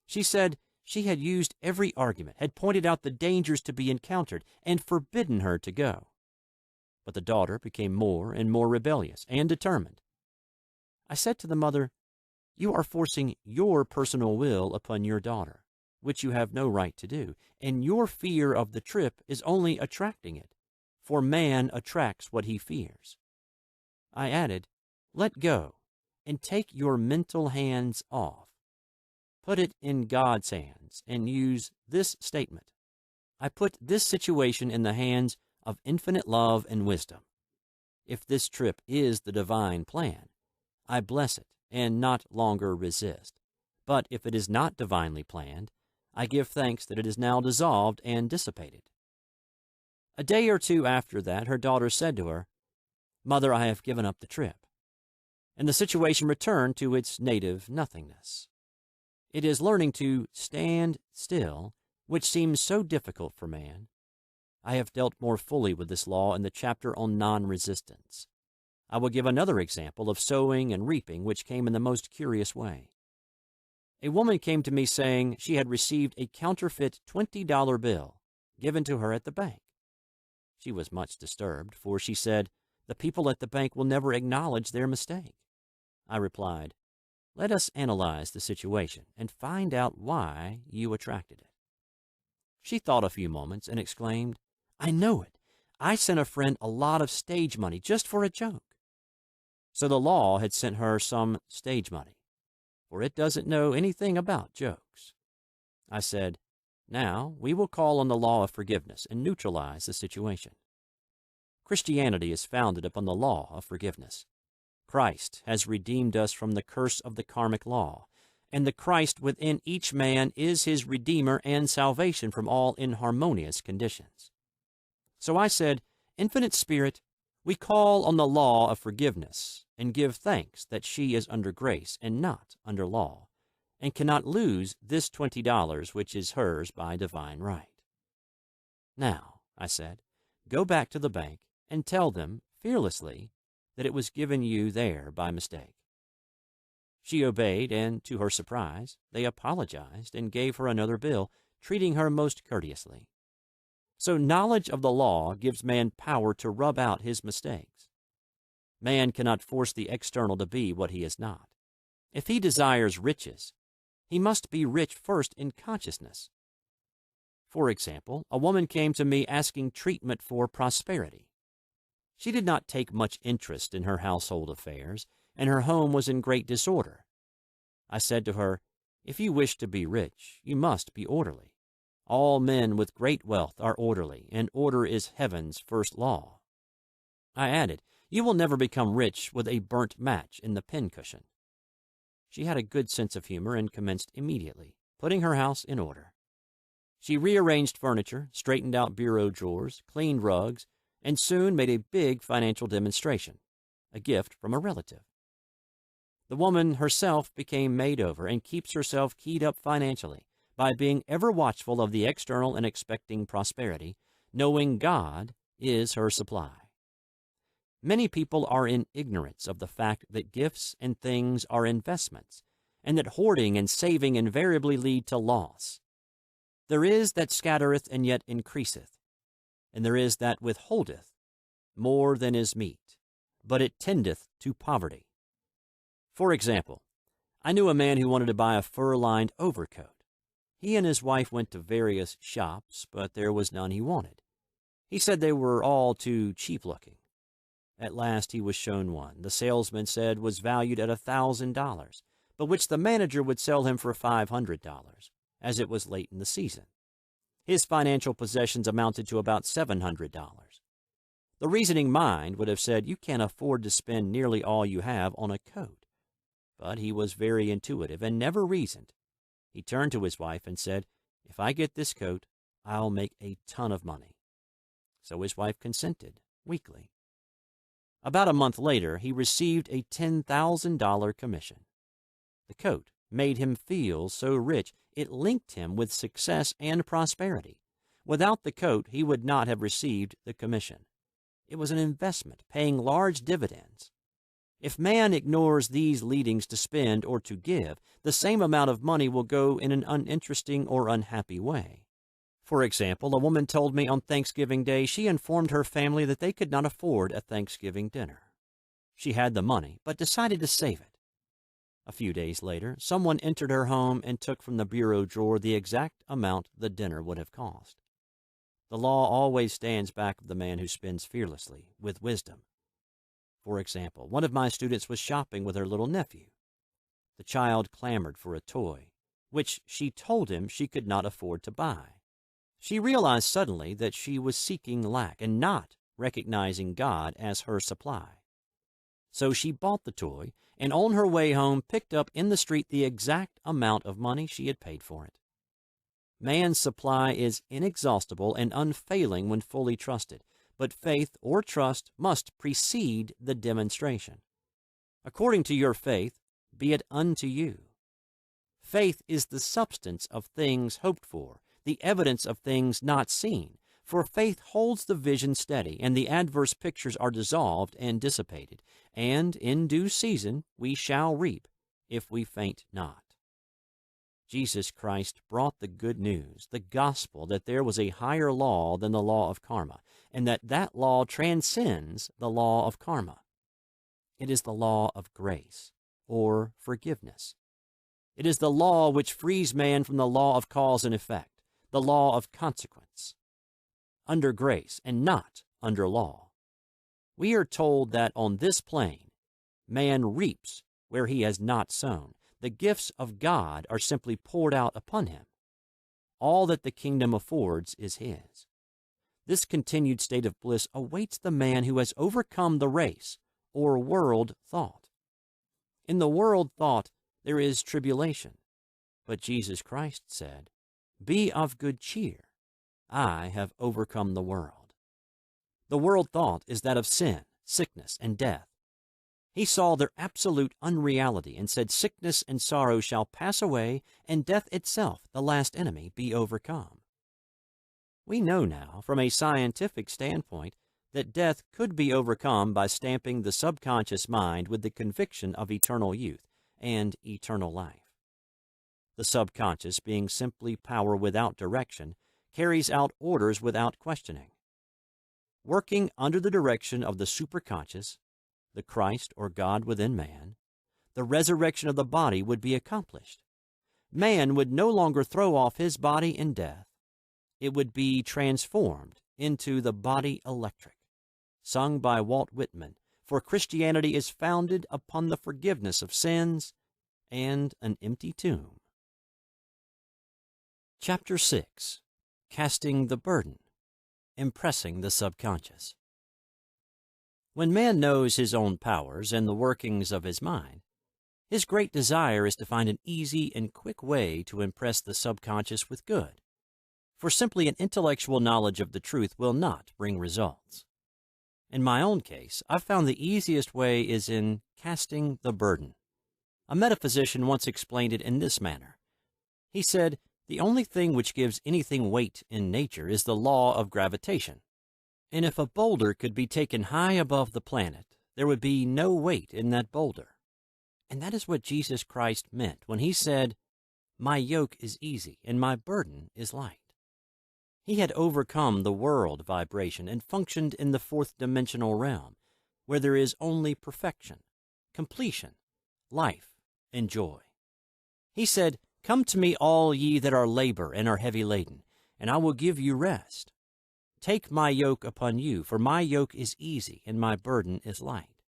She said she had used every argument, had pointed out the dangers to be encountered, and forbidden her to go. But the daughter became more and more rebellious and determined. I said to the mother, "You are forcing your personal will upon your daughter, which you have no right to do, and your fear of the trip is only attracting it, for man attracts what he fears." I added, "Let go, and take your mental hands off. Put it in God's hands, and use this statement: I put this situation in the hands of infinite love and wisdom. If this trip is the divine plan, I bless it and not longer resist. But if it is not divinely planned, I give thanks that it is now dissolved and dissipated." A day or two after that, her daughter said to her, "Mother, I have given up the trip," and the situation returned to its native nothingness. It is learning to stand still, which seems so difficult for man. I have dealt more fully with this law in the chapter on non-resistance. I will give another example of sowing and reaping, which came in the most curious way. A woman came to me saying she had received a counterfeit $20 bill given to her at the bank. She was much disturbed, for she said, "The people at the bank will never acknowledge their mistake." I replied, "Let us analyze the situation and find out why you attracted it." She thought a few moments and exclaimed, "I know it. I sent a friend a lot of stage money just for a joke." So the law had sent her some stage money, for it doesn't know anything about jokes. I said, Now, we will call on the law of forgiveness and neutralize the situation. Christianity is founded upon the law of forgiveness. Christ has redeemed us from the curse of the karmic law, and the Christ within each man is his Redeemer and salvation from all inharmonious conditions. So I said, Infinite Spirit, we call on the law of forgiveness and give thanks that she is under grace and not under law, and cannot lose this $20 which is hers by divine right. Now, I said, go back to the bank and tell them fearlessly that it was given you there by mistake. She obeyed, and to her surprise, they apologized and gave her another bill, treating her most courteously. So knowledge of the law gives man power to rub out his mistakes. Man cannot force the external to be what he is not. If he desires riches, he must be rich first in consciousness. For example, a woman came to me asking treatment for prosperity. She did not take much interest in her household affairs, and her home was in great disorder. I said to her, if you wish to be rich, you must be orderly. All men with great wealth are orderly, and order is heaven's first law. I added, you will never become rich with a burnt match in the pincushion. She had a good sense of humor and commenced immediately, putting her house in order. She rearranged furniture, straightened out bureau drawers, cleaned rugs, and soon made a big financial demonstration, a gift from a relative. The woman herself became made over and keeps herself keyed up financially by being ever watchful of the external and expecting prosperity, knowing God is her supply. Many people are in ignorance of the fact that gifts and things are investments, and that hoarding and saving invariably lead to loss. There is that scattereth and yet increaseth, and there is that withholdeth more than is meet, but it tendeth to poverty. For example, I knew a man who wanted to buy a fur-lined overcoat. He and his wife went to various shops, but there was none he wanted. He said they were all too cheap-looking. At last he was shown one the salesman said was valued at $1,000, but which the manager would sell him for $500, as it was late in the season. His financial possessions amounted to about $700. The reasoning mind would have said you can't afford to spend nearly all you have on a coat. But he was very intuitive and never reasoned. He turned to his wife and said, if I get this coat, I'll make a ton of money. So his wife consented, weakly. About a month later, he received a $10,000 commission. The coat made him feel so rich it linked him with success and prosperity. Without the coat, he would not have received the commission. It was an investment, paying large dividends. If man ignores these leadings to spend or to give, the same amount of money will go in an uninteresting or unhappy way. For example, a woman told me on Thanksgiving Day she informed her family that they could not afford a Thanksgiving dinner. She had the money, but decided to save it. A few days later, someone entered her home and took from the bureau drawer the exact amount the dinner would have cost. The law always stands back of the man who spends fearlessly, with wisdom. For example, one of my students was shopping with her little nephew. The child clamored for a toy, which she told him she could not afford to buy. She realized suddenly that she was seeking lack and not recognizing God as her supply. So she bought the toy and on her way home picked up in the street the exact amount of money she had paid for it. Man's supply is inexhaustible and unfailing when fully trusted, but faith or trust must precede the demonstration. According to your faith, be it unto you. Faith is the substance of things hoped for, the evidence of things not seen, for faith holds the vision steady, and the adverse pictures are dissolved and dissipated, and in due season we shall reap, if we faint not. Jesus Christ brought the good news, the gospel, that there was a higher law than the law of karma, and that law transcends the law of karma. It is the law of grace, or forgiveness. It is the law which frees man from the law of cause and effect, the law of consequence. Under grace and not under law. We are told that on this plane, man reaps where he has not sown. The gifts of God are simply poured out upon him. all that the kingdom affords is his. This continued state of bliss awaits the man who has overcome the race, or world thought. In the world thought there is tribulation, but Jesus Christ said, "Be of good cheer, I have overcome the world." The world thought is that of sin, sickness, and death. He saw their absolute unreality and said, "Sickness and sorrow shall pass away, and death itself, the last enemy, be overcome." We know now, from a scientific standpoint, that death could be overcome by stamping the subconscious mind with the conviction of eternal youth and eternal life. The subconscious, being simply power without direction, carries out orders without questioning. Working under the direction of the superconscious, the Christ or God within man, the resurrection of the body would be accomplished. Man would no longer throw off his body in death. It would be transformed into the body electric, sung by Walt Whitman, for Christianity is founded upon the forgiveness of sins and an empty tomb. Chapter 6. Casting the Burden, Impressing the Subconscious. When man knows his own powers and the workings of his mind, his great desire is to find an easy and quick way to impress the subconscious with good, for simply an intellectual knowledge of the truth will not bring results. In my own case, I've found the easiest way is in casting the burden. A metaphysician once explained it in this manner. He said, "The only thing which gives anything weight in nature is the law of gravitation. And if a boulder could be taken high above the planet, there would be no weight in that boulder." And that is what Jesus Christ meant when he said, "My yoke is easy and my burden is light." He had overcome the world vibration and functioned in the fourth dimensional realm, where there is only perfection, completion, life, and joy. He said, "Come to me, all ye that are labor and are heavy laden, and I will give you rest. Take my yoke upon you, for my yoke is easy and my burden is light."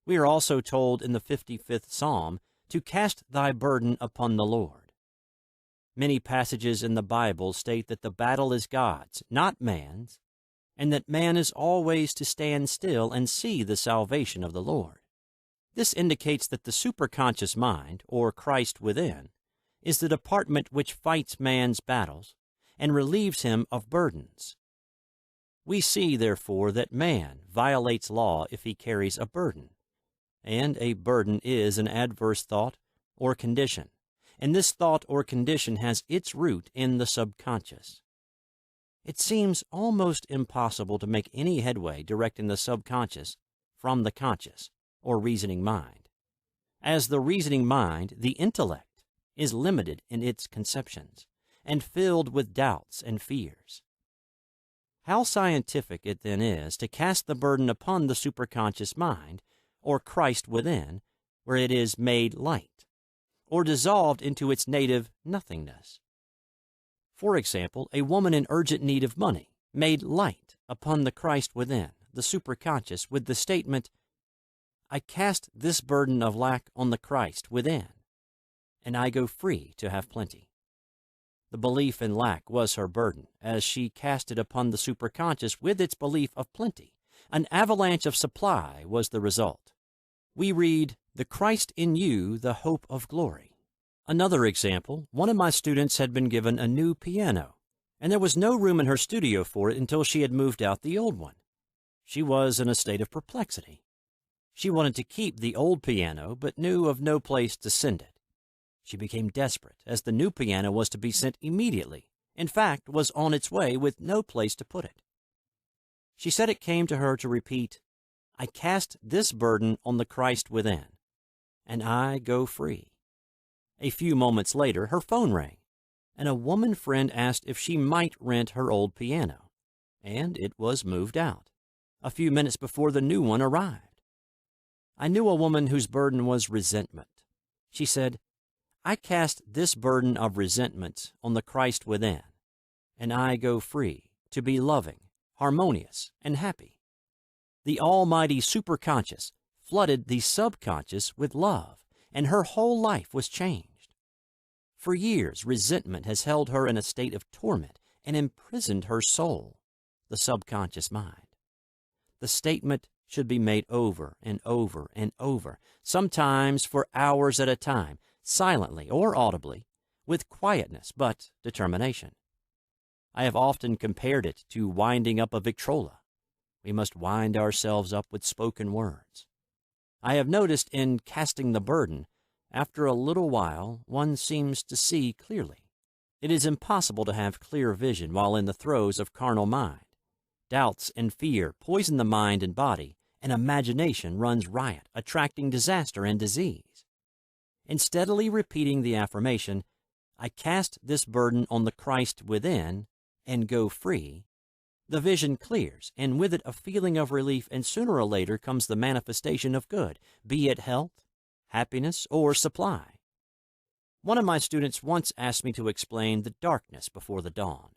We are also told in the 55th Psalm to cast thy burden upon the Lord. Many passages in the Bible state that the battle is God's, not man's, and that man is always to stand still and see the salvation of the Lord. This indicates that the superconscious mind, or Christ within, is the department which fights man's battles and relieves him of burdens. We see, therefore, that man violates law if he carries a burden, and a burden is an adverse thought or condition, and this thought or condition has its root in the subconscious. It seems almost impossible to make any headway directing the subconscious from the conscious or reasoning mind. As the reasoning mind, the intellect, is limited in its conceptions and filled with doubts and fears. How scientific it then is to cast the burden upon the superconscious mind, or Christ within, where it is made light, or dissolved into its native nothingness. For example, a woman in urgent need of money, made light upon the Christ within, the superconscious, with the statement, "I cast this burden of lack on the Christ within, and I go free to have plenty." The belief in lack was her burden, as she cast it upon the superconscious with its belief of plenty. An avalanche of supply was the result. We read, "The Christ in you, the hope of glory." Another example, one of my students had been given a new piano, and there was no room in her studio for it until she had moved out the old one. She was in a state of perplexity. She wanted to keep the old piano, but knew of no place to send it. She became desperate, as the new piano was to be sent immediately, in fact, was on its way with no place to put it. She said it came to her to repeat, "I cast this burden on the Christ within, and I go free." A few moments later, her phone rang, and a woman friend asked if she might rent her old piano, and it was moved out, a few minutes before the new one arrived. I knew a woman whose burden was resentment. She said, "I cast this burden of resentment on the Christ within, and I go free to be loving, harmonious, and happy." The almighty superconscious flooded the subconscious with love, and her whole life was changed. For years, resentment has held her in a state of torment and imprisoned her soul, the subconscious mind. The statement should be made over and over and over, sometimes for hours at a time, silently or audibly, with quietness but determination. I have often compared it to winding up a Victrola. We must wind ourselves up with spoken words. I have noticed in casting the burden, after a little while one seems to see clearly. It is impossible to have clear vision while in the throes of carnal mind. Doubts and fear poison the mind and body, and imagination runs riot, attracting disaster and disease. In steadily repeating the affirmation, I cast this burden on the Christ within and go free, the vision clears, and with it a feeling of relief, and sooner or later comes the manifestation of good, be it health, happiness, or supply. One of my students once asked me to explain the darkness before the dawn.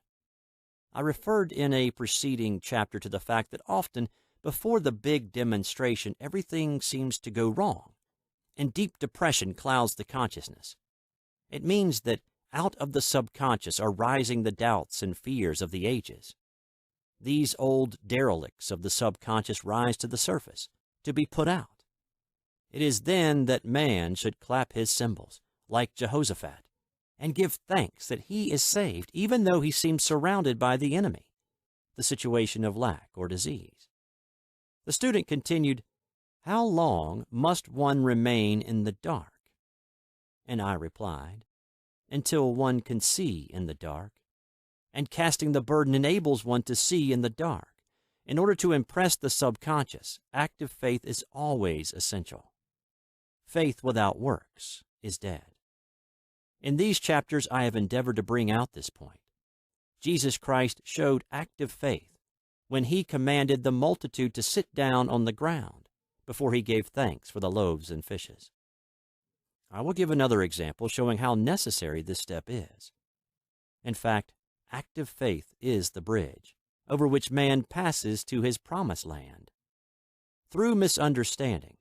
I referred in a preceding chapter to the fact that often, before the big demonstration, everything seems to go wrong, and deep depression clouds the consciousness. It means that out of the subconscious are rising the doubts and fears of the ages. These old derelicts of the subconscious rise to the surface, to be put out. It is then that man should clap his cymbals, like Jehoshaphat, and give thanks that he is saved, even though he seems surrounded by the enemy, the situation of lack or disease. The student continued, "How long must one remain in the dark?" And I replied, "Until one can see in the dark. And casting the burden enables one to see in the dark. In order to impress the subconscious, active faith is always essential. Faith without works is dead." In these chapters, I have endeavored to bring out this point. Jesus Christ showed active faith when he commanded the multitude to sit down on the ground before he gave thanks for the loaves and fishes. I will give another example showing how necessary this step is. In fact, active faith is the bridge over which man passes to his promised land. Through misunderstanding,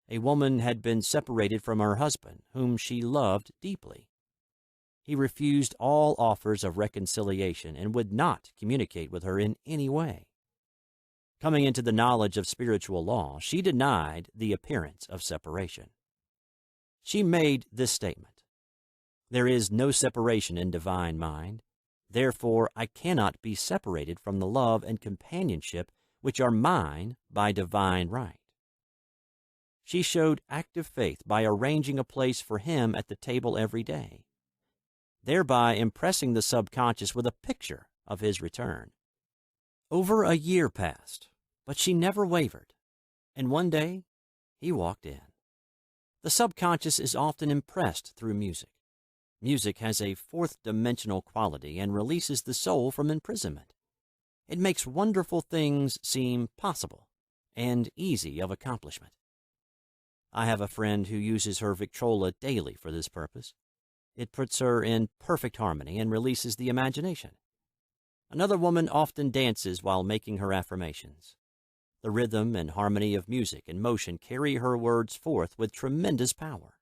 a woman had been separated from her husband, whom she loved deeply. He refused all offers of reconciliation and would not communicate with her in any way. Coming into the knowledge of spiritual law, she denied the appearance of separation. She made this statement: "There is no separation in divine mind. Therefore, I cannot be separated from the love and companionship which are mine by divine right." She showed active faith by arranging a place for him at the table every day, thereby impressing the subconscious with a picture of his return. Over a year passed, but she never wavered, and one day he walked in. The subconscious is often impressed through music. Music has a fourth-dimensional quality and releases the soul from imprisonment. It makes wonderful things seem possible and easy of accomplishment. I have a friend who uses her Victrola daily for this purpose. It puts her in perfect harmony and releases the imagination. Another woman often dances while making her affirmations. The rhythm and harmony of music and motion carry her words forth with tremendous power.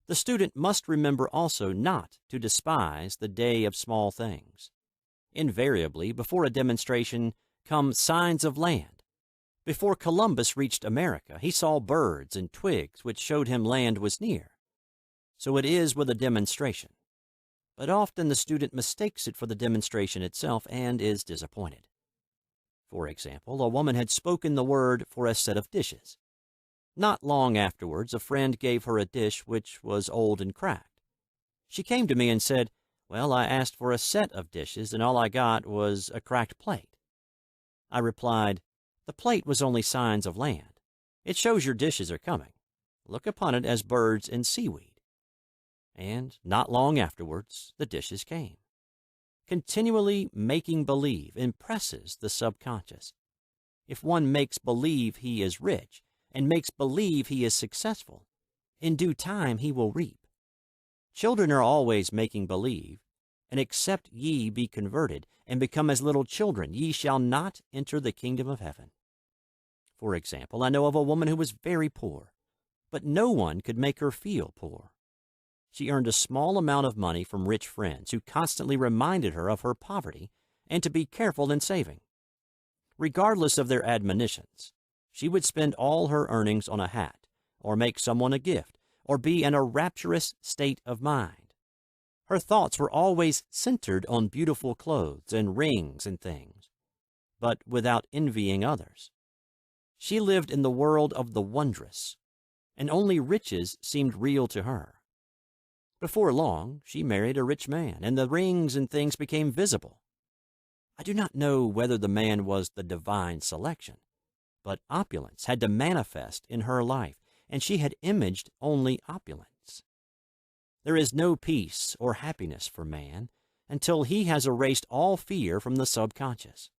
The student must remember also not to despise the day of small things. Invariably, before a demonstration come signs of land. Before Columbus reached America, he saw birds and twigs which showed him land was near. So it is with a demonstration. But often the student mistakes it for the demonstration itself and is disappointed. For example, a woman had spoken the word for a set of dishes. Not long afterwards, a friend gave her a dish which was old and cracked. She came to me and said, "Well, I asked for a set of dishes, and all I got was a cracked plate." I replied, "The plate was only signs of land. It shows your dishes are coming. Look upon it as birds and seaweed." And not long afterwards, the dishes came. Continually making believe impresses the subconscious. If one makes believe he is rich and makes believe he is successful, in due time he will reap. Children are always making believe, and except ye be converted and become as little children, ye shall not enter the kingdom of heaven. For example, I know of a woman who was very poor, but no one could make her feel poor. She earned a small amount of money from rich friends who constantly reminded her of her poverty and to be careful in saving. Regardless of their admonitions, she would spend all her earnings on a hat, or make someone a gift, or be in a rapturous state of mind. Her thoughts were always centered on beautiful clothes and rings and things, but without envying others. She lived in the world of the wondrous, and only riches seemed real to her. Before long, she married a rich man, and the rings and things became visible. I do not know whether the man was the divine selection, but opulence had to manifest in her life, and she had imaged only opulence. There is no peace or happiness for man until he has erased all fear from the subconscious.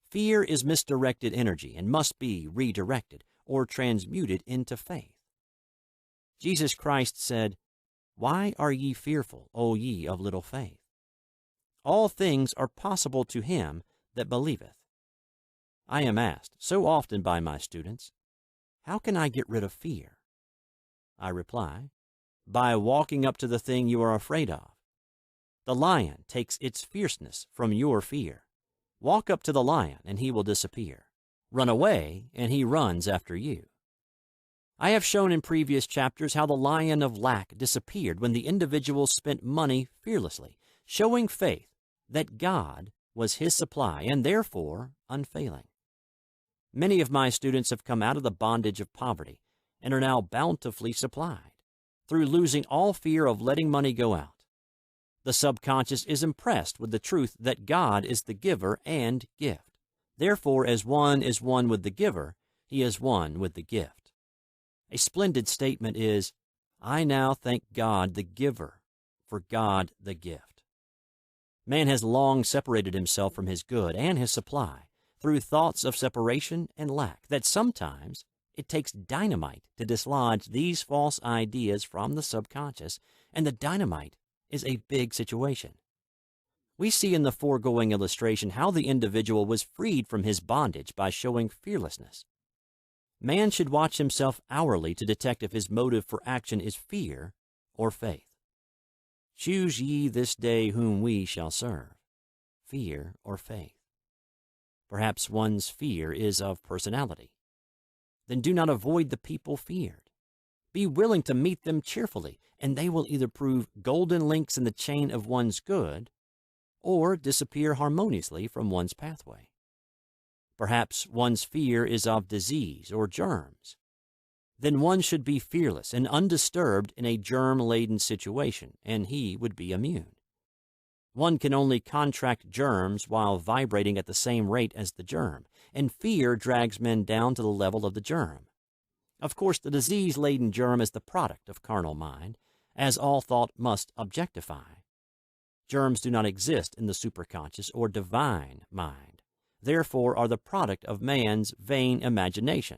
Fear is misdirected energy and must be redirected or transmuted into faith. Jesus Christ said, "Why are ye fearful, O ye of little faith? All things are possible to him that believeth." I am asked so often by my students, "How can I get rid of fear?" I reply, by walking up to the thing you are afraid of. The lion takes its fierceness from your fear. Walk up to the lion and he will disappear. Run away and he runs after you. I have shown in previous chapters how the lion of lack disappeared when the individual spent money fearlessly, showing faith that God was his supply and therefore unfailing. Many of my students have come out of the bondage of poverty and are now bountifully supplied through losing all fear of letting money go out. The subconscious is impressed with the truth that God is the giver and gift. Therefore, as one is one with the giver, he is one with the gift. A splendid statement is, "I now thank God the giver for God the gift." Man has long separated himself from his good and his supply through thoughts of separation and lack that sometimes it takes dynamite to dislodge these false ideas from the subconscious, and the dynamite is a big situation. We see in the foregoing illustration how the individual was freed from his bondage by showing fearlessness. Man should watch himself hourly to detect if his motive for action is fear or faith. Choose ye this day whom we shall serve, fear or faith. Perhaps one's fear is of personality. Then do not avoid the people feared. Be willing to meet them cheerfully, and they will either prove golden links in the chain of one's good or disappear harmoniously from one's pathway. Perhaps one's fear is of disease or germs. Then one should be fearless and undisturbed in a germ-laden situation, and he would be immune. One can only contract germs while vibrating at the same rate as the germ, and fear drags men down to the level of the germ. Of course, the disease-laden germ is the product of carnal mind, as all thought must objectify. Germs do not exist in the superconscious or divine mind, therefore are the product of man's vain imagination.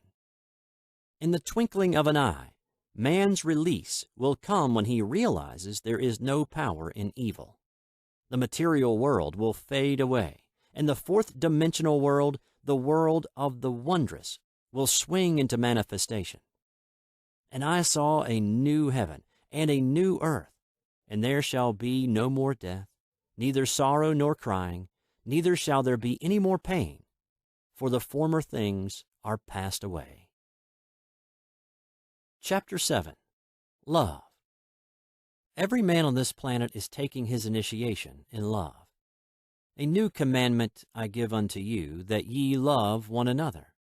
In the twinkling of an eye, man's release will come when he realizes there is no power in evil. The material world will fade away, and the fourth-dimensional world, the world of the wondrous, will swing into manifestation. "And I saw a new heaven and a new earth, and there shall be no more death, neither sorrow nor crying, neither shall there be any more pain, for the former things are passed away." Chapter 7. Love. Every man on this planet is taking his initiation in love. "A new commandment I give unto you, that ye love one another."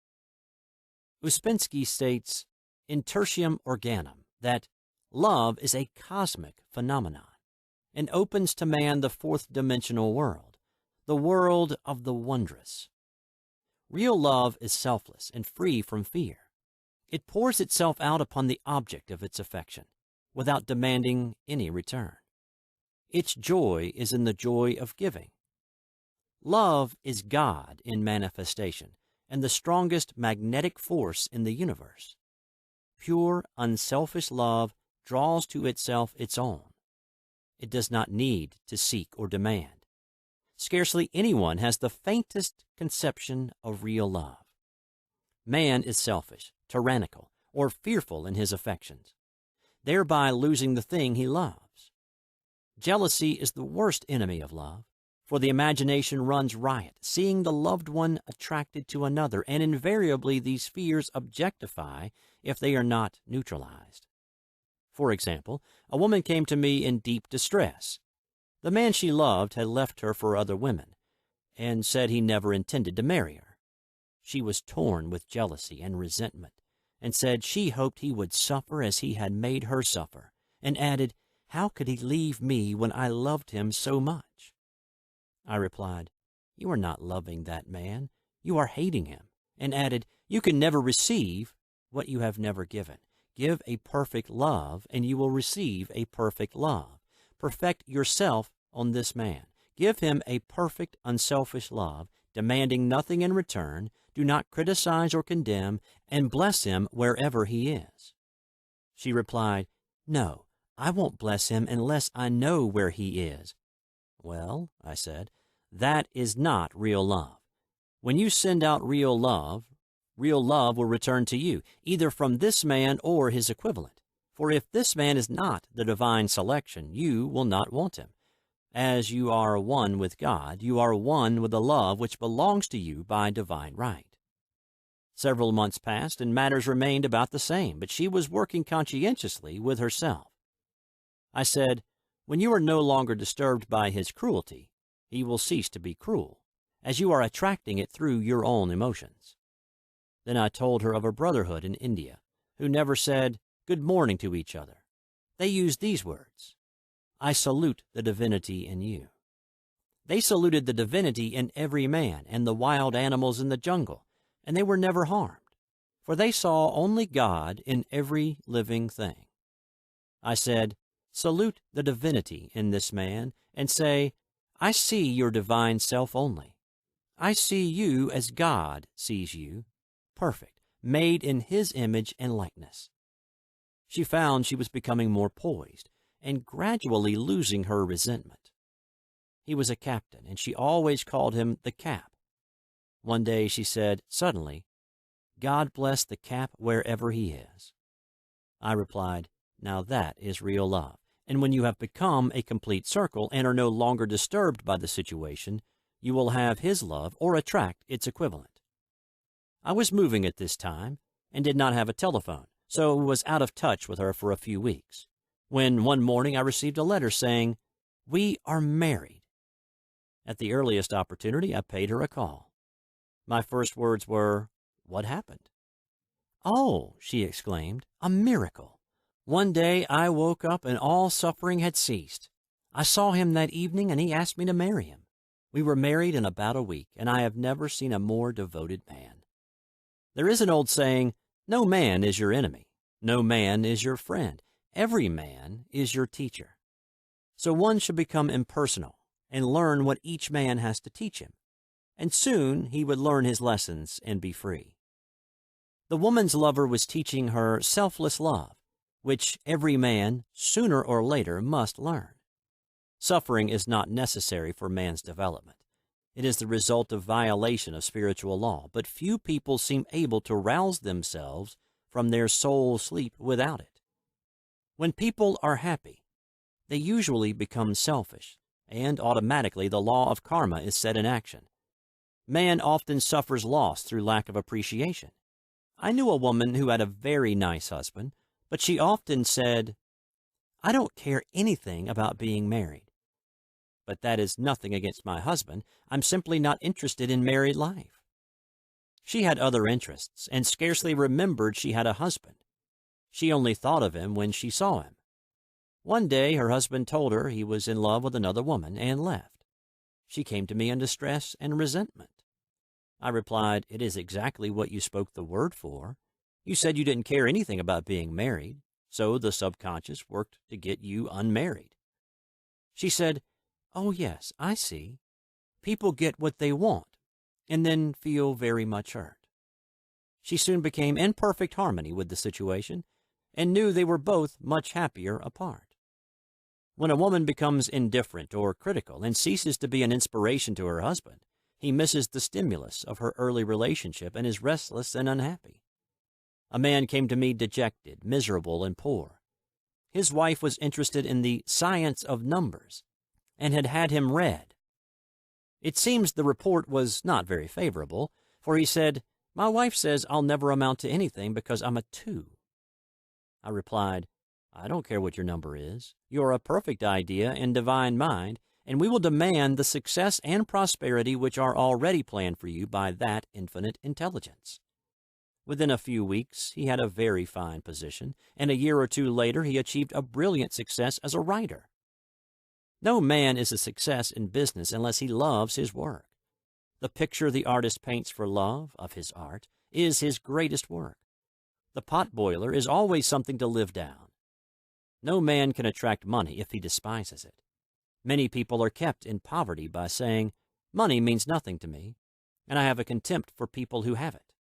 Uspensky states in Tertium Organum that love is a cosmic phenomenon and opens to man the fourth-dimensional world, the world of the wondrous. Real love is selfless and free from fear. It pours itself out upon the object of its affection, without demanding any return. Its joy is in the joy of giving. Love is God in manifestation and the strongest magnetic force in the universe. Pure, unselfish love draws to itself its own. It does not need to seek or demand. Scarcely anyone has the faintest conception of real love. Man is selfish, tyrannical, or fearful in his affections. thereby losing the thing he loves. Jealousy is the worst enemy of love, for the imagination runs riot, seeing the loved one attracted to another, and invariably these fears objectify if they are not neutralized. For example, a woman came to me in deep distress. The man she loved had left her for other women, and said he never intended to marry her. She was torn with jealousy and resentment, and said she hoped he would suffer as he had made her suffer, and added, "How could he leave me when I loved him so much?" I replied, "You are not loving that man, you are hating him," and added, "You can never receive what you have never given. Give a perfect love, and you will receive a perfect love. Perfect yourself on this man. Give him a perfect, unselfish love, demanding nothing in return. Do not criticize or condemn, and bless him wherever he is." She replied, "No, I won't bless him unless I know where he is." "Well," I said, "that is not real love. When you send out real love will return to you, either from this man or his equivalent. For if this man is not the divine selection, you will not want him. As you are one with God, you are one with the love which belongs to you by divine right." Several months passed, and matters remained about the same, but she was working conscientiously with herself. I said, "When you are no longer disturbed by his cruelty, he will cease to be cruel, as you are attracting it through your own emotions." Then I told her of a brotherhood in India who never said good morning to each other. They used these words, "I salute the divinity in you." They saluted the divinity in every man and the wild animals in the jungle, and they were never harmed, for they saw only God in every living thing. I said, "Salute the divinity in this man, and say, I see your divine self only. I see you as God sees you, perfect, made in his image and likeness." She found she was becoming more poised and gradually losing her resentment. He was a captain, and she always called him the Cap. One day she said, suddenly, "God bless the Cap wherever he is." I replied, "Now that is real love, and when you have become a complete circle and are no longer disturbed by the situation, you will have his love or attract its equivalent." I was moving at this time and did not have a telephone, so was out of touch with her for a few weeks, when one morning I received a letter saying, "We are married." At the earliest opportunity, I paid her a call. My first words were, "What happened?" "Oh," she exclaimed, "a miracle. One day I woke up and all suffering had ceased. I saw him that evening and he asked me to marry him. We were married in about a week, and I have never seen a more devoted man." There is an old saying, "No man is your enemy. No man is your friend. Every man is your teacher." So one should become impersonal and learn what each man has to teach him, and soon he would learn his lessons and be free. The woman's lover was teaching her selfless love, which every man, sooner or later, must learn. Suffering is not necessary for man's development. It is the result of violation of spiritual law, but few people seem able to rouse themselves from their soul sleep without it. When people are happy, they usually become selfish, and automatically the law of karma is set in action. Man often suffers loss through lack of appreciation. I knew a woman who had a very nice husband, but she often said, "I don't care anything about being married. But that is nothing against my husband. I'm simply not interested in married life." She had other interests and scarcely remembered she had a husband. She only thought of him when she saw him. One day her husband told her he was in love with another woman and left. She came to me in distress and resentment. I replied, "It is exactly what you spoke the word for. You said you didn't care anything about being married, so the subconscious worked to get you unmarried." She said, "Oh yes, I see. People get what they want and then feel very much hurt." She soon became in perfect harmony with the situation and knew they were both much happier apart. When a woman becomes indifferent or critical and ceases to be an inspiration to her husband, he misses the stimulus of her early relationship and is restless and unhappy. A man came to me dejected, miserable, and poor. His wife was interested in the science of numbers and had had him read. It seems the report was not very favorable, for he said, "My wife says I'll never amount to anything because I'm a 2. I replied, "I don't care what your number is. You're a perfect idea in divine mind, and we will demand the success and prosperity which are already planned for you by that infinite intelligence." Within a few weeks, he had a very fine position, and a year or two later he achieved a brilliant success as a writer. No man is a success in business unless he loves his work. The picture the artist paints for love of his art is his greatest work. The potboiler is always something to live down. No man can attract money if he despises it. Many people are kept in poverty by saying, "Money means nothing to me, and I have a contempt for people who have it."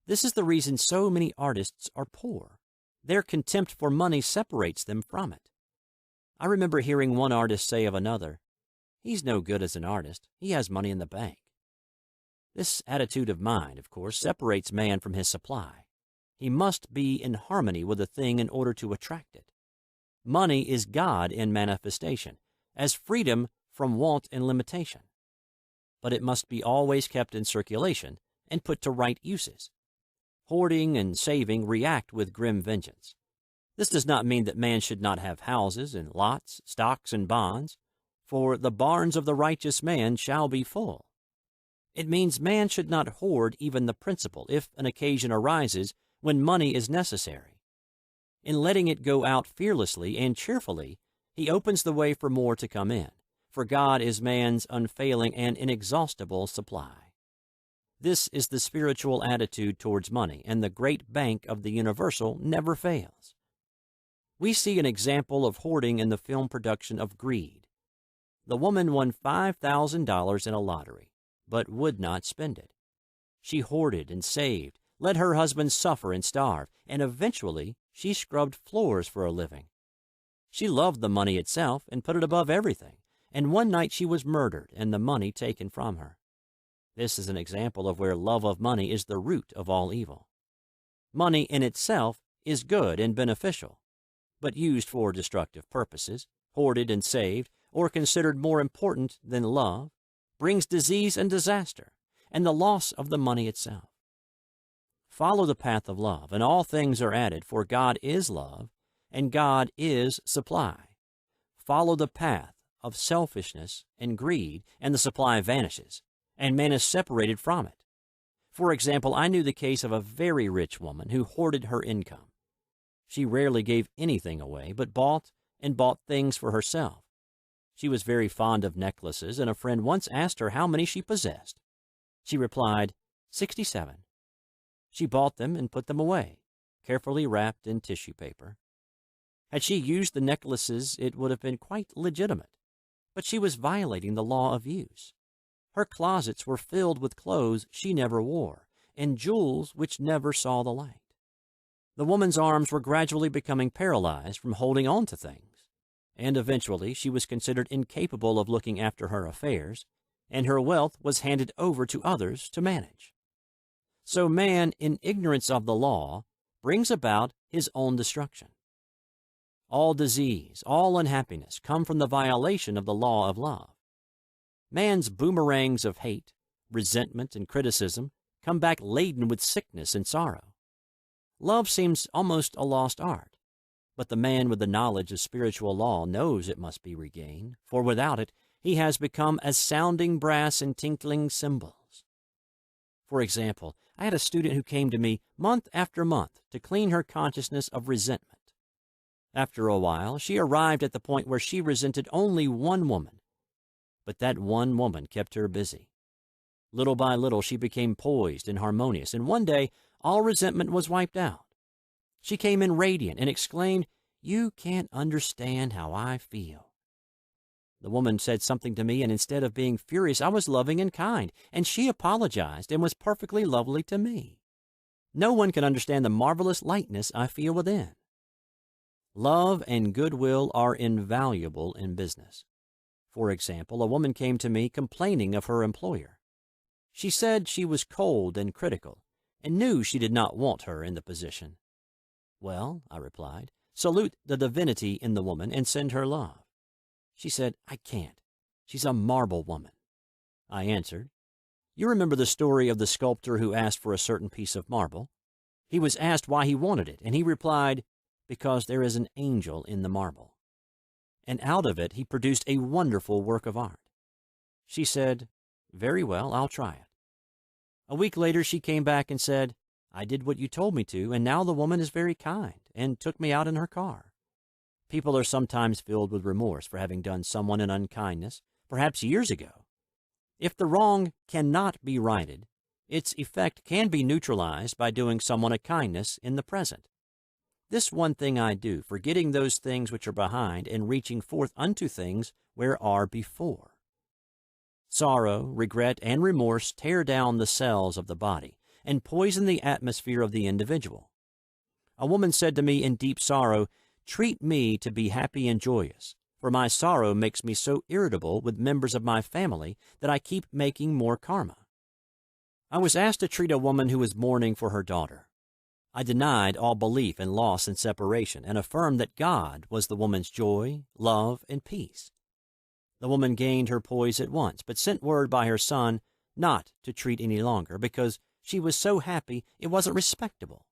This is the reason so many artists are poor. Their contempt for money separates them from it. I remember hearing one artist say of another, "He's no good as an artist. He has money in the bank." This attitude of mind, of course, separates man from his supply. He must be in harmony with a thing in order to attract it. Money is God in manifestation, as freedom from want and limitation. But it must be always kept in circulation and put to right uses. Hoarding and saving react with grim vengeance. This does not mean that man should not have houses and lots, stocks and bonds, for the barns of the righteous man shall be full. It means man should not hoard even the principal if an occasion arises when money is necessary. In letting it go out fearlessly and cheerfully, he opens the way for more to come in, for God is man's unfailing and inexhaustible supply. This is the spiritual attitude towards money, and the great bank of the universal never fails. We see an example of hoarding in the film production of Greed. The woman won $5,000 in a lottery, but would not spend it. She hoarded and saved, let her husband suffer and starve, and eventually she scrubbed floors for a living. She loved the money itself and put it above everything, and one night she was murdered and the money taken from her. This is an example of where love of money is the root of all evil. Money in itself is good and beneficial, but used for destructive purposes, hoarded and saved, or considered more important than love, brings disease and disaster, and the loss of the money itself. Follow the path of love, and all things are added, for God is love, and God is supply. Follow the path of selfishness and greed, and the supply vanishes, and man is separated from it. For example, I knew the case of a very rich woman who hoarded her income. She rarely gave anything away, but bought things for herself. She was very fond of necklaces, and a friend once asked her how many she possessed. She replied, 67. She bought them and put them away, carefully wrapped in tissue paper. Had she used the necklaces, it would have been quite legitimate, but she was violating the law of use. Her closets were filled with clothes she never wore, and jewels which never saw the light. The woman's arms were gradually becoming paralyzed from holding on to things, and eventually she was considered incapable of looking after her affairs, and her wealth was handed over to others to manage. So man, in ignorance of the law, brings about his own destruction. All disease, all unhappiness come from the violation of the law of love. Man's boomerangs of hate, resentment, and criticism come back laden with sickness and sorrow. Love seems almost a lost art, but the man with the knowledge of spiritual law knows it must be regained, for without it he has become as sounding brass and tinkling cymbals. For example, I had a student who came to me month after month to clean her consciousness of resentment. After a while, she arrived at the point where she resented only one woman, but that one woman kept her busy. Little by little, she became poised and harmonious, and one day, all resentment was wiped out. She came in radiant and exclaimed, "You can't understand how I feel." The woman said something to me, and instead of being furious, I was loving and kind, and she apologized and was perfectly lovely to me. No one can understand the marvelous lightness I feel within. Love and goodwill are invaluable in business. For example, a woman came to me complaining of her employer. She said she was cold and critical, and knew she did not want her in the position. "Well," I replied, salute the divinity in the woman, and send her love. She said, I can't. She's a marble woman. I answered, you remember the story of the sculptor who asked for a certain piece of marble? He was asked why he wanted it, and he replied, because there is an angel in the marble. And out of it he produced a wonderful work of art. She said, very well, I'll try it. A week later she came back and said, I did what you told me to, and now the woman is very kind and took me out in her car. People are sometimes filled with remorse for having done someone an unkindness, perhaps years ago. If the wrong cannot be righted, its effect can be neutralized by doing someone a kindness in the present. This one thing I do, forgetting those things which are behind and reaching forth unto things where are before. Sorrow, regret, and remorse tear down the cells of the body and poison the atmosphere of the individual. A woman said to me in deep sorrow, treat me to be happy and joyous, for my sorrow makes me so irritable with members of my family that I keep making more karma. I was asked to treat a woman who was mourning for her daughter. I denied all belief in loss and separation and affirmed that God was the woman's joy, love, and peace. The woman gained her poise at once, but sent word by her son not to treat any longer because she was so happy it wasn't respectable.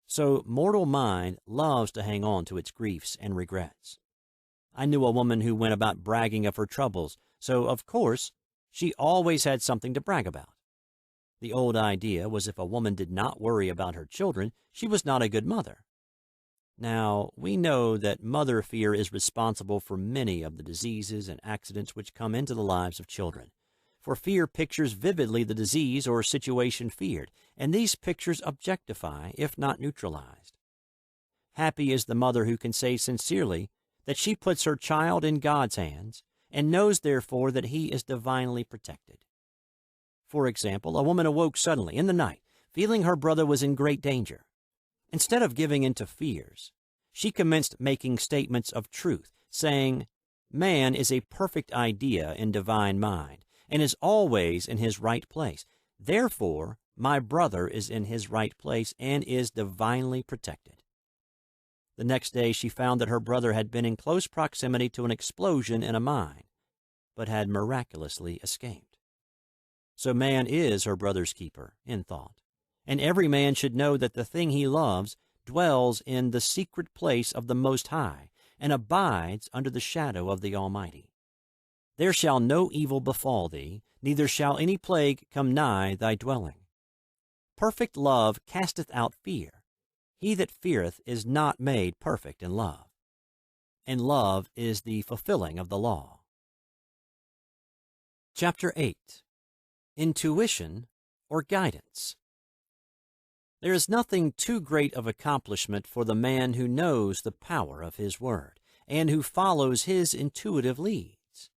So mortal mind loves to hang on to its griefs and regrets. I knew a woman who went about bragging of her troubles, so of course she always had something to brag about. The old idea was if a woman did not worry about her children, she was not a good mother. Now, we know that mother fear is responsible for many of the diseases and accidents which come into the lives of children. For fear pictures vividly the disease or situation feared, and these pictures objectify, if not neutralized. Happy is the mother who can say sincerely that she puts her child in God's hands and knows, therefore, that he is divinely protected. For example, a woman awoke suddenly in the night, feeling her brother was in great danger. Instead of giving in to fears, she commenced making statements of truth, saying, man is a perfect idea in divine mind, and is always in his right place. Therefore, my brother is in his right place and is divinely protected. The next day she found that her brother had been in close proximity to an explosion in a mine, but had miraculously escaped. So man is her brother's keeper, in thought, and every man should know that the thing he loves dwells in the secret place of the Most High, and abides under the shadow of the Almighty. There shall no evil befall thee, neither shall any plague come nigh thy dwelling. Perfect love casteth out fear. He that feareth is not made perfect in love. And love is the fulfilling of the law. Chapter 8. Intuition or Guidance. There is nothing too great of accomplishment for the man who knows the power of his word, and who follows his intuitive leads.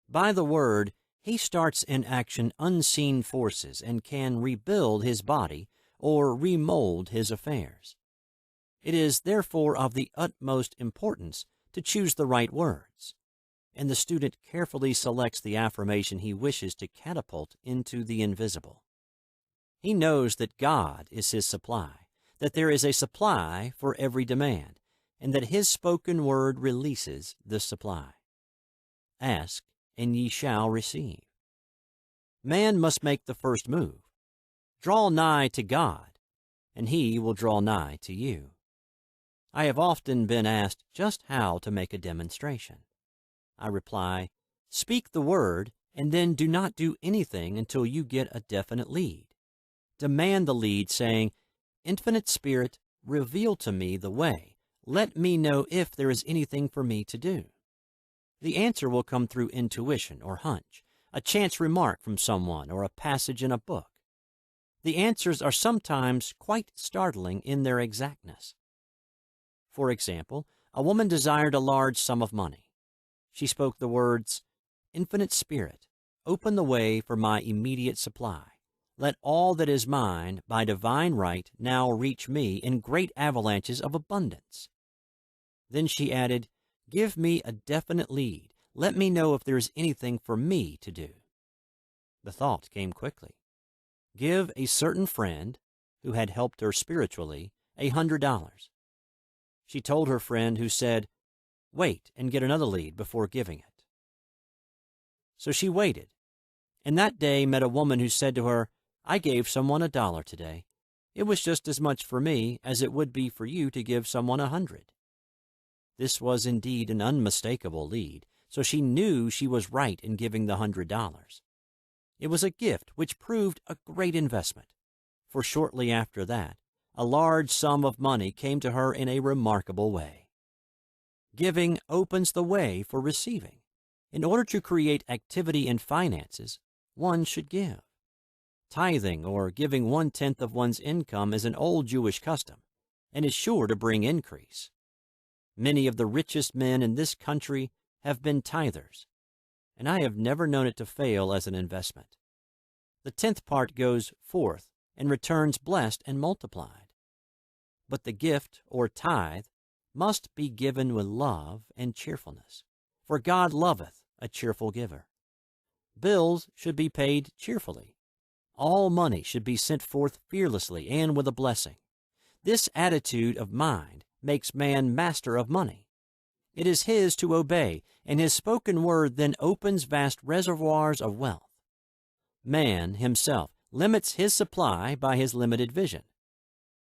By the word, he starts in action unseen forces and can rebuild his body or remold his affairs. It is therefore of the utmost importance to choose the right words, and the student carefully selects the affirmation he wishes to catapult into the invisible. He knows that God is his supply, that there is a supply for every demand, and that his spoken word releases the supply. Ask, and ye shall receive. Man must make the first move. Draw nigh to God, and he will draw nigh to you. I have often been asked just how to make a demonstration. I reply, speak the word, and then do not do anything until you get a definite lead. Demand the lead, saying, Infinite Spirit, reveal to me the way. Let me know if there is anything for me to do. The answer will come through intuition or hunch, a chance remark from someone, or a passage in a book. The answers are sometimes quite startling in their exactness. For example, a woman desired a large sum of money. She spoke the words, Infinite Spirit, open the way for my immediate supply. Let all that is mine by divine right now reach me in great avalanches of abundance. Then she added, give me a definite lead. Let me know if there is anything for me to do. The thought came quickly. Give a certain friend, who had helped her spiritually, $100. She told her friend, who said, "Wait and get another lead before giving it." So she waited, and that day met a woman who said to her, "I gave someone $1 today. It was just as much for me as it would be for you to give someone 100. This was indeed an unmistakable lead, so she knew she was right in giving the $100. It was a gift which proved a great investment, for shortly after that, a large sum of money came to her in a remarkable way. Giving opens the way for receiving. In order to create activity in finances, one should give. Tithing, or giving 1/10 of one's income, is an old Jewish custom and is sure to bring increase. Many of the richest men in this country have been tithers, and I have never known it to fail as an investment. The 10th part goes forth and returns blessed and multiplied. But the gift, or tithe, must be given with love and cheerfulness, for God loveth a cheerful giver. Bills should be paid cheerfully. All money should be sent forth fearlessly and with a blessing. This attitude of mind makes man master of money. It is his to obey, and his spoken word then opens vast reservoirs of wealth. Man himself limits his supply by his limited vision.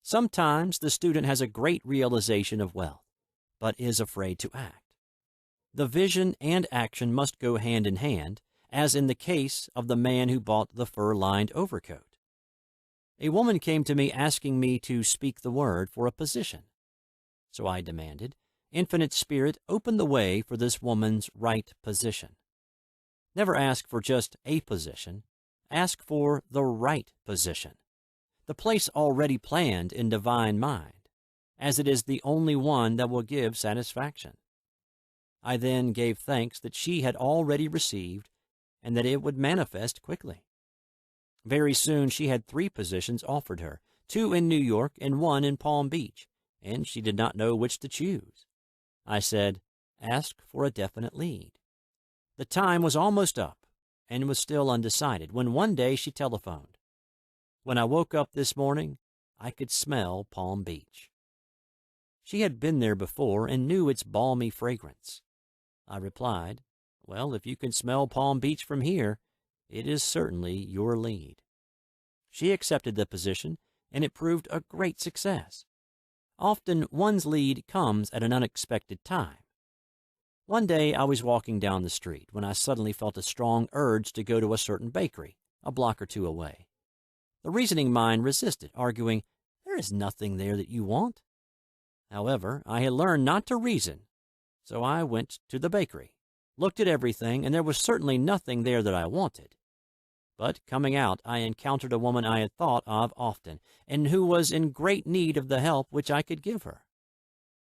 Sometimes the student has a great realization of wealth, but is afraid to act. The vision and action must go hand in hand, as in the case of the man who bought the fur-lined overcoat. A woman came to me asking me to speak the word for a position. So I demanded, "Infinite Spirit, open the way for this woman's right position." Never ask for just a position. Ask for the right position, the place already planned in divine mind, as it is the only one that will give satisfaction. I then gave thanks that she had already received and that it would manifest quickly. Very soon she had 3 positions offered her, 2 in New York and 1 in Palm Beach, and she did not know which to choose. I said, "Ask for a definite lead." The time was almost up and was still undecided when one day she telephoned. When I woke up this morning, I could smell Palm Beach. She had been there before and knew its balmy fragrance. I replied, "Well, if you can smell Palm Beach from here, it is certainly your lead." She accepted the position, and it proved a great success. Often one's lead comes at an unexpected time. One day I was walking down the street when I suddenly felt a strong urge to go to a certain bakery, a block or 2 away. The reasoning mind resisted, arguing, "There is nothing there that you want." However, I had learned not to reason, so I went to the bakery, looked at everything, and there was certainly nothing there that I wanted. But coming out, I encountered a woman I had thought of often, and who was in great need of the help which I could give her.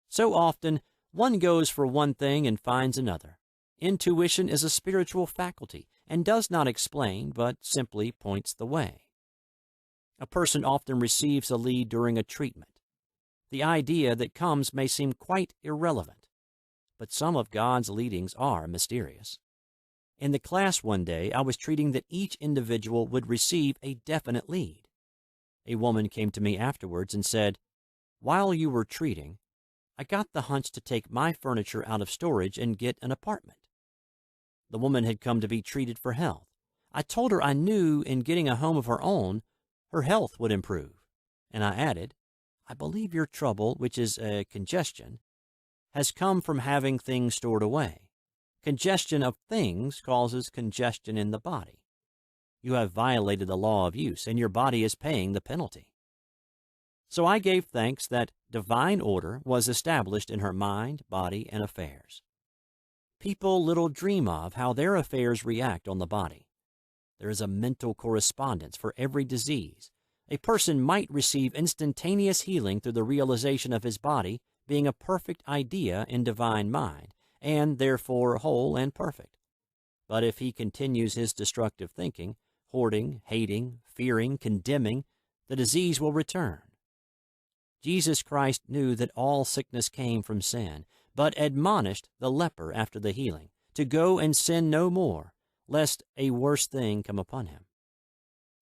So often, one goes for one thing and finds another. Intuition is a spiritual faculty, and does not explain, but simply points the way. A person often receives a lead during a treatment. The idea that comes may seem quite irrelevant, but some of God's leadings are mysterious. In the class one day, I was treating that each individual would receive a definite lead. A woman came to me afterwards and said, "While you were treating, I got the hunch to take my furniture out of storage and get an apartment." The woman had come to be treated for health. I told her I knew in getting a home of her own, her health would improve, and I added, "I believe your trouble, which is a congestion, has come from having things stored away. Congestion of things causes congestion in the body. You have violated the law of use, and your body is paying the penalty." So I gave thanks that divine order was established in her mind, body, and affairs. People little dream of how their affairs react on the body. There is a mental correspondence for every disease. A person might receive instantaneous healing through the realization of his body being a perfect idea in divine mind, and therefore whole and perfect. But if he continues his destructive thinking, hoarding, hating, fearing, condemning, the disease will return. Jesus Christ knew that all sickness came from sin, but admonished the leper after the healing to go and sin no more, lest a worse thing come upon him.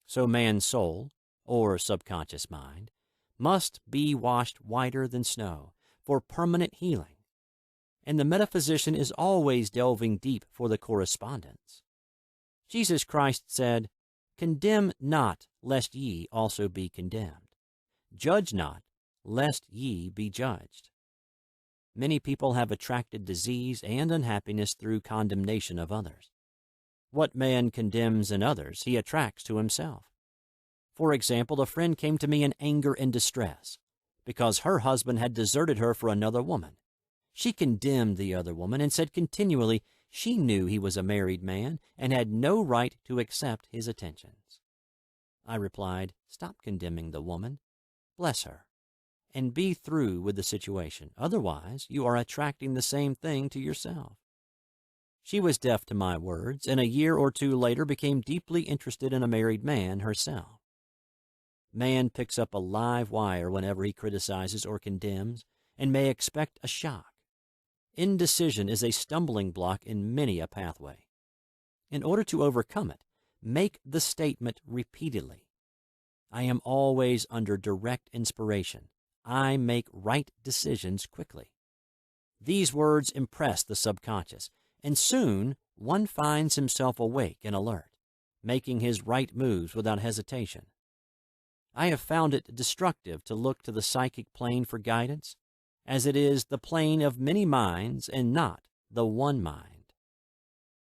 So man's soul, or subconscious mind, must be washed whiter than snow, for permanent healing, and the metaphysician is always delving deep for the correspondence. Jesus Christ said, "Condemn not, lest ye also be condemned. Judge not, lest ye be judged." Many people have attracted disease and unhappiness through condemnation of others. What man condemns in others, he attracts to himself. For example, a friend came to me in anger and distress because her husband had deserted her for another woman. She condemned the other woman and said continually she knew he was a married man and had no right to accept his attentions. I replied, "Stop condemning the woman, bless her, and be through with the situation. Otherwise, you are attracting the same thing to yourself." She was deaf to my words, and a year or two later became deeply interested in a married man herself. Man picks up a live wire whenever he criticizes or condemns, and may expect a shock. Indecision is a stumbling block in many a pathway. In order to overcome it, make the statement repeatedly. I am always under direct inspiration. I make right decisions quickly. These words impress the subconscious, and soon one finds himself awake and alert, making his right moves without hesitation. I have found it destructive to look to the psychic plane for guidance, as it is the plane of many minds and not the one mind.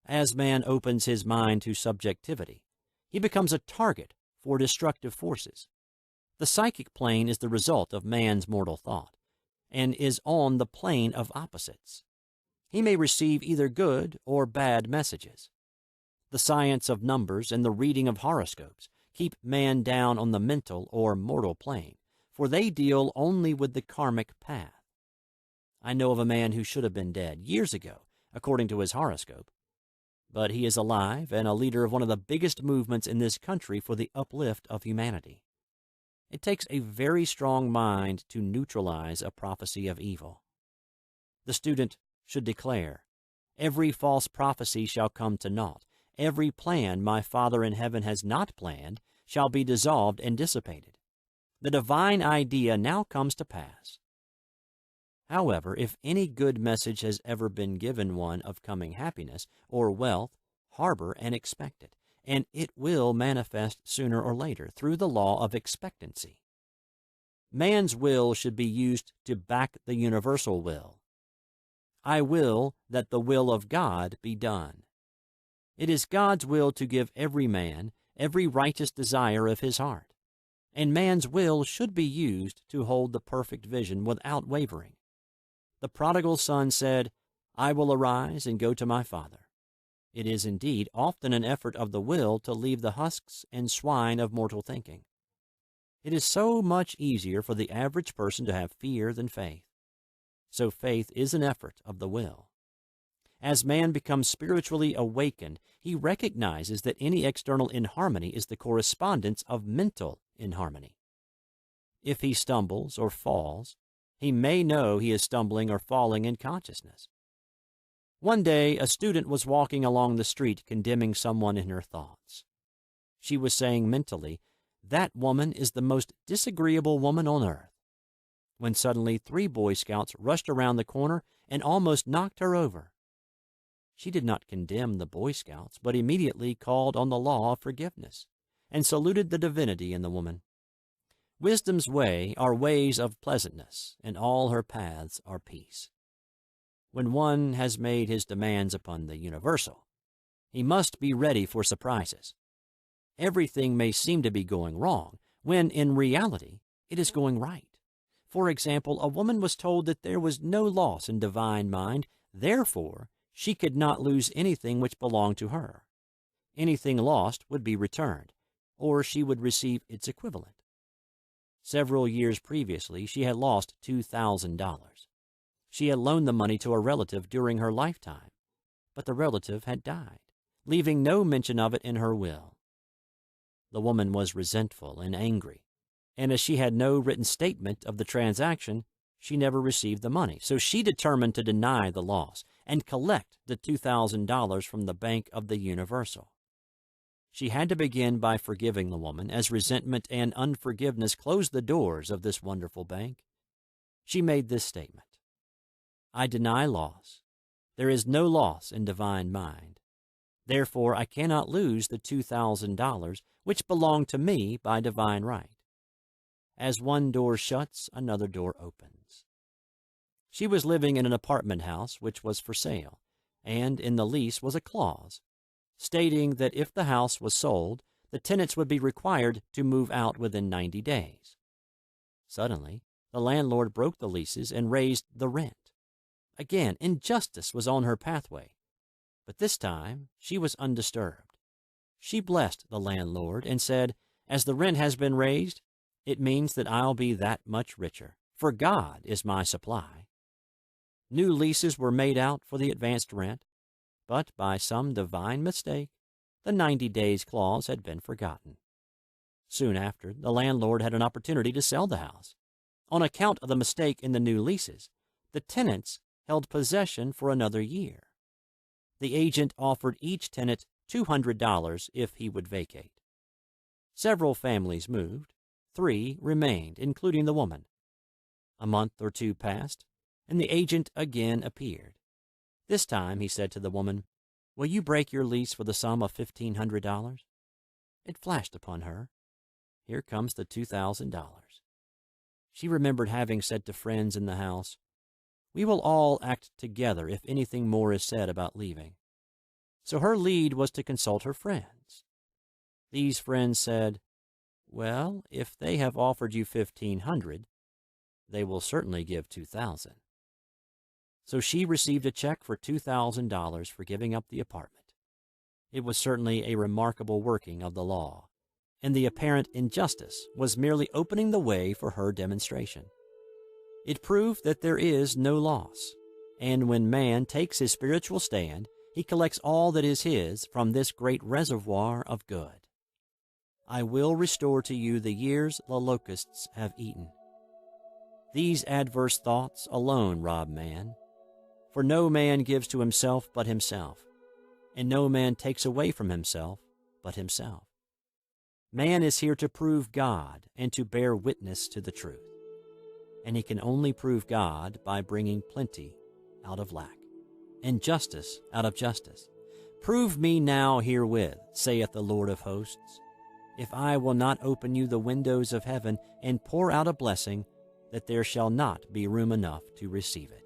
As man opens his mind to subjectivity, he becomes a target for destructive forces. The psychic plane is the result of man's mortal thought, and is on the plane of opposites. He may receive either good or bad messages. The science of numbers and the reading of horoscopes keep man down on the mental or mortal plane, for they deal only with the karmic path. I know of a man who should have been dead years ago, according to his horoscope, but he is alive and a leader of one of the biggest movements in this country for the uplift of humanity. It takes a very strong mind to neutralize a prophecy of evil. The student should declare, "Every false prophecy shall come to naught. Every plan my Father in heaven has not planned shall be dissolved and dissipated. The divine idea now comes to pass." However, if any good message has ever been given one of coming happiness or wealth, harbor and expect it, and it will manifest sooner or later through the law of expectancy. Man's will should be used to back the universal will. I will that the will of God be done. It is God's will to give every man every righteous desire of his heart, and man's will should be used to hold the perfect vision without wavering. The prodigal son said, "I will arise and go to my father." It is indeed often an effort of the will to leave the husks and swine of mortal thinking. It is so much easier for the average person to have fear than faith. So faith is an effort of the will. As man becomes spiritually awakened, he recognizes that any external inharmony is the correspondence of mental inharmony. If he stumbles or falls, he may know he is stumbling or falling in consciousness. One day, a student was walking along the street condemning someone in her thoughts. She was saying mentally, "That woman is the most disagreeable woman on earth," when suddenly 3 Boy Scouts rushed around the corner and almost knocked her over. She did not condemn the Boy Scouts, but immediately called on the law of forgiveness and saluted the divinity in the woman. Wisdom's way are ways of pleasantness, and all her paths are peace. When one has made his demands upon the universal, he must be ready for surprises. Everything may seem to be going wrong, when in reality it is going right. For example, a woman was told that there was no loss in divine mind, therefore she could not lose anything which belonged to her. Anything lost would be returned, or she would receive its equivalent. Several years previously, she had lost $2,000. She had loaned the money to a relative during her lifetime, but the relative had died, leaving no mention of it in her will. The woman was resentful and angry, and as she had no written statement of the transaction, she never received the money. So she determined to deny the loss and collect the $2,000 from the Bank of the Universal. She had to begin by forgiving the woman, as resentment and unforgiveness closed the doors of this wonderful bank. She made this statement: I deny loss. There is no loss in divine mind. Therefore, I cannot lose the $2,000 which belong to me by divine right. As one door shuts, another door opens. She was living in an apartment house which was for sale, and in the lease was a clause stating that if the house was sold, the tenants would be required to move out within 90 days. Suddenly, the landlord broke the leases and raised the rent. Again, injustice was on her pathway, but this time she was undisturbed. She blessed the landlord and said, as the rent has been raised, it means that I'll be that much richer, for God is my supply. New leases were made out for the advanced rent, but by some divine mistake, the 90 days clause had been forgotten. Soon after, the landlord had an opportunity to sell the house. On account of the mistake in the new leases, the tenants held possession for another year. The agent offered each tenant $200 if he would vacate. Several families moved. 3 remained, including the woman. A month or 2 passed, and the agent again appeared. This time he said to the woman, will you break your lease for the sum of $1,500? It flashed upon her. Here comes the $2,000. She remembered having said to friends in the house, we will all act together if anything more is said about leaving. So her lead was to consult her friends. These friends said, well, if they have offered you $1,500, they will certainly give $2,000. So she received a check for $2,000 for giving up the apartment. It was certainly a remarkable working of the law, and the apparent injustice was merely opening the way for her demonstration. It proved that there is no loss, and when man takes his spiritual stand, he collects all that is his from this great reservoir of good. I will restore to you the years the locusts have eaten. These adverse thoughts alone rob man, for no man gives to himself but himself, and no man takes away from himself but himself. Man is here to prove God and to bear witness to the truth, and he can only prove God by bringing plenty out of lack, and justice out of justice. Prove me now herewith, saith the Lord of hosts, if I will not open you the windows of heaven and pour out a blessing, that there shall not be room enough to receive it.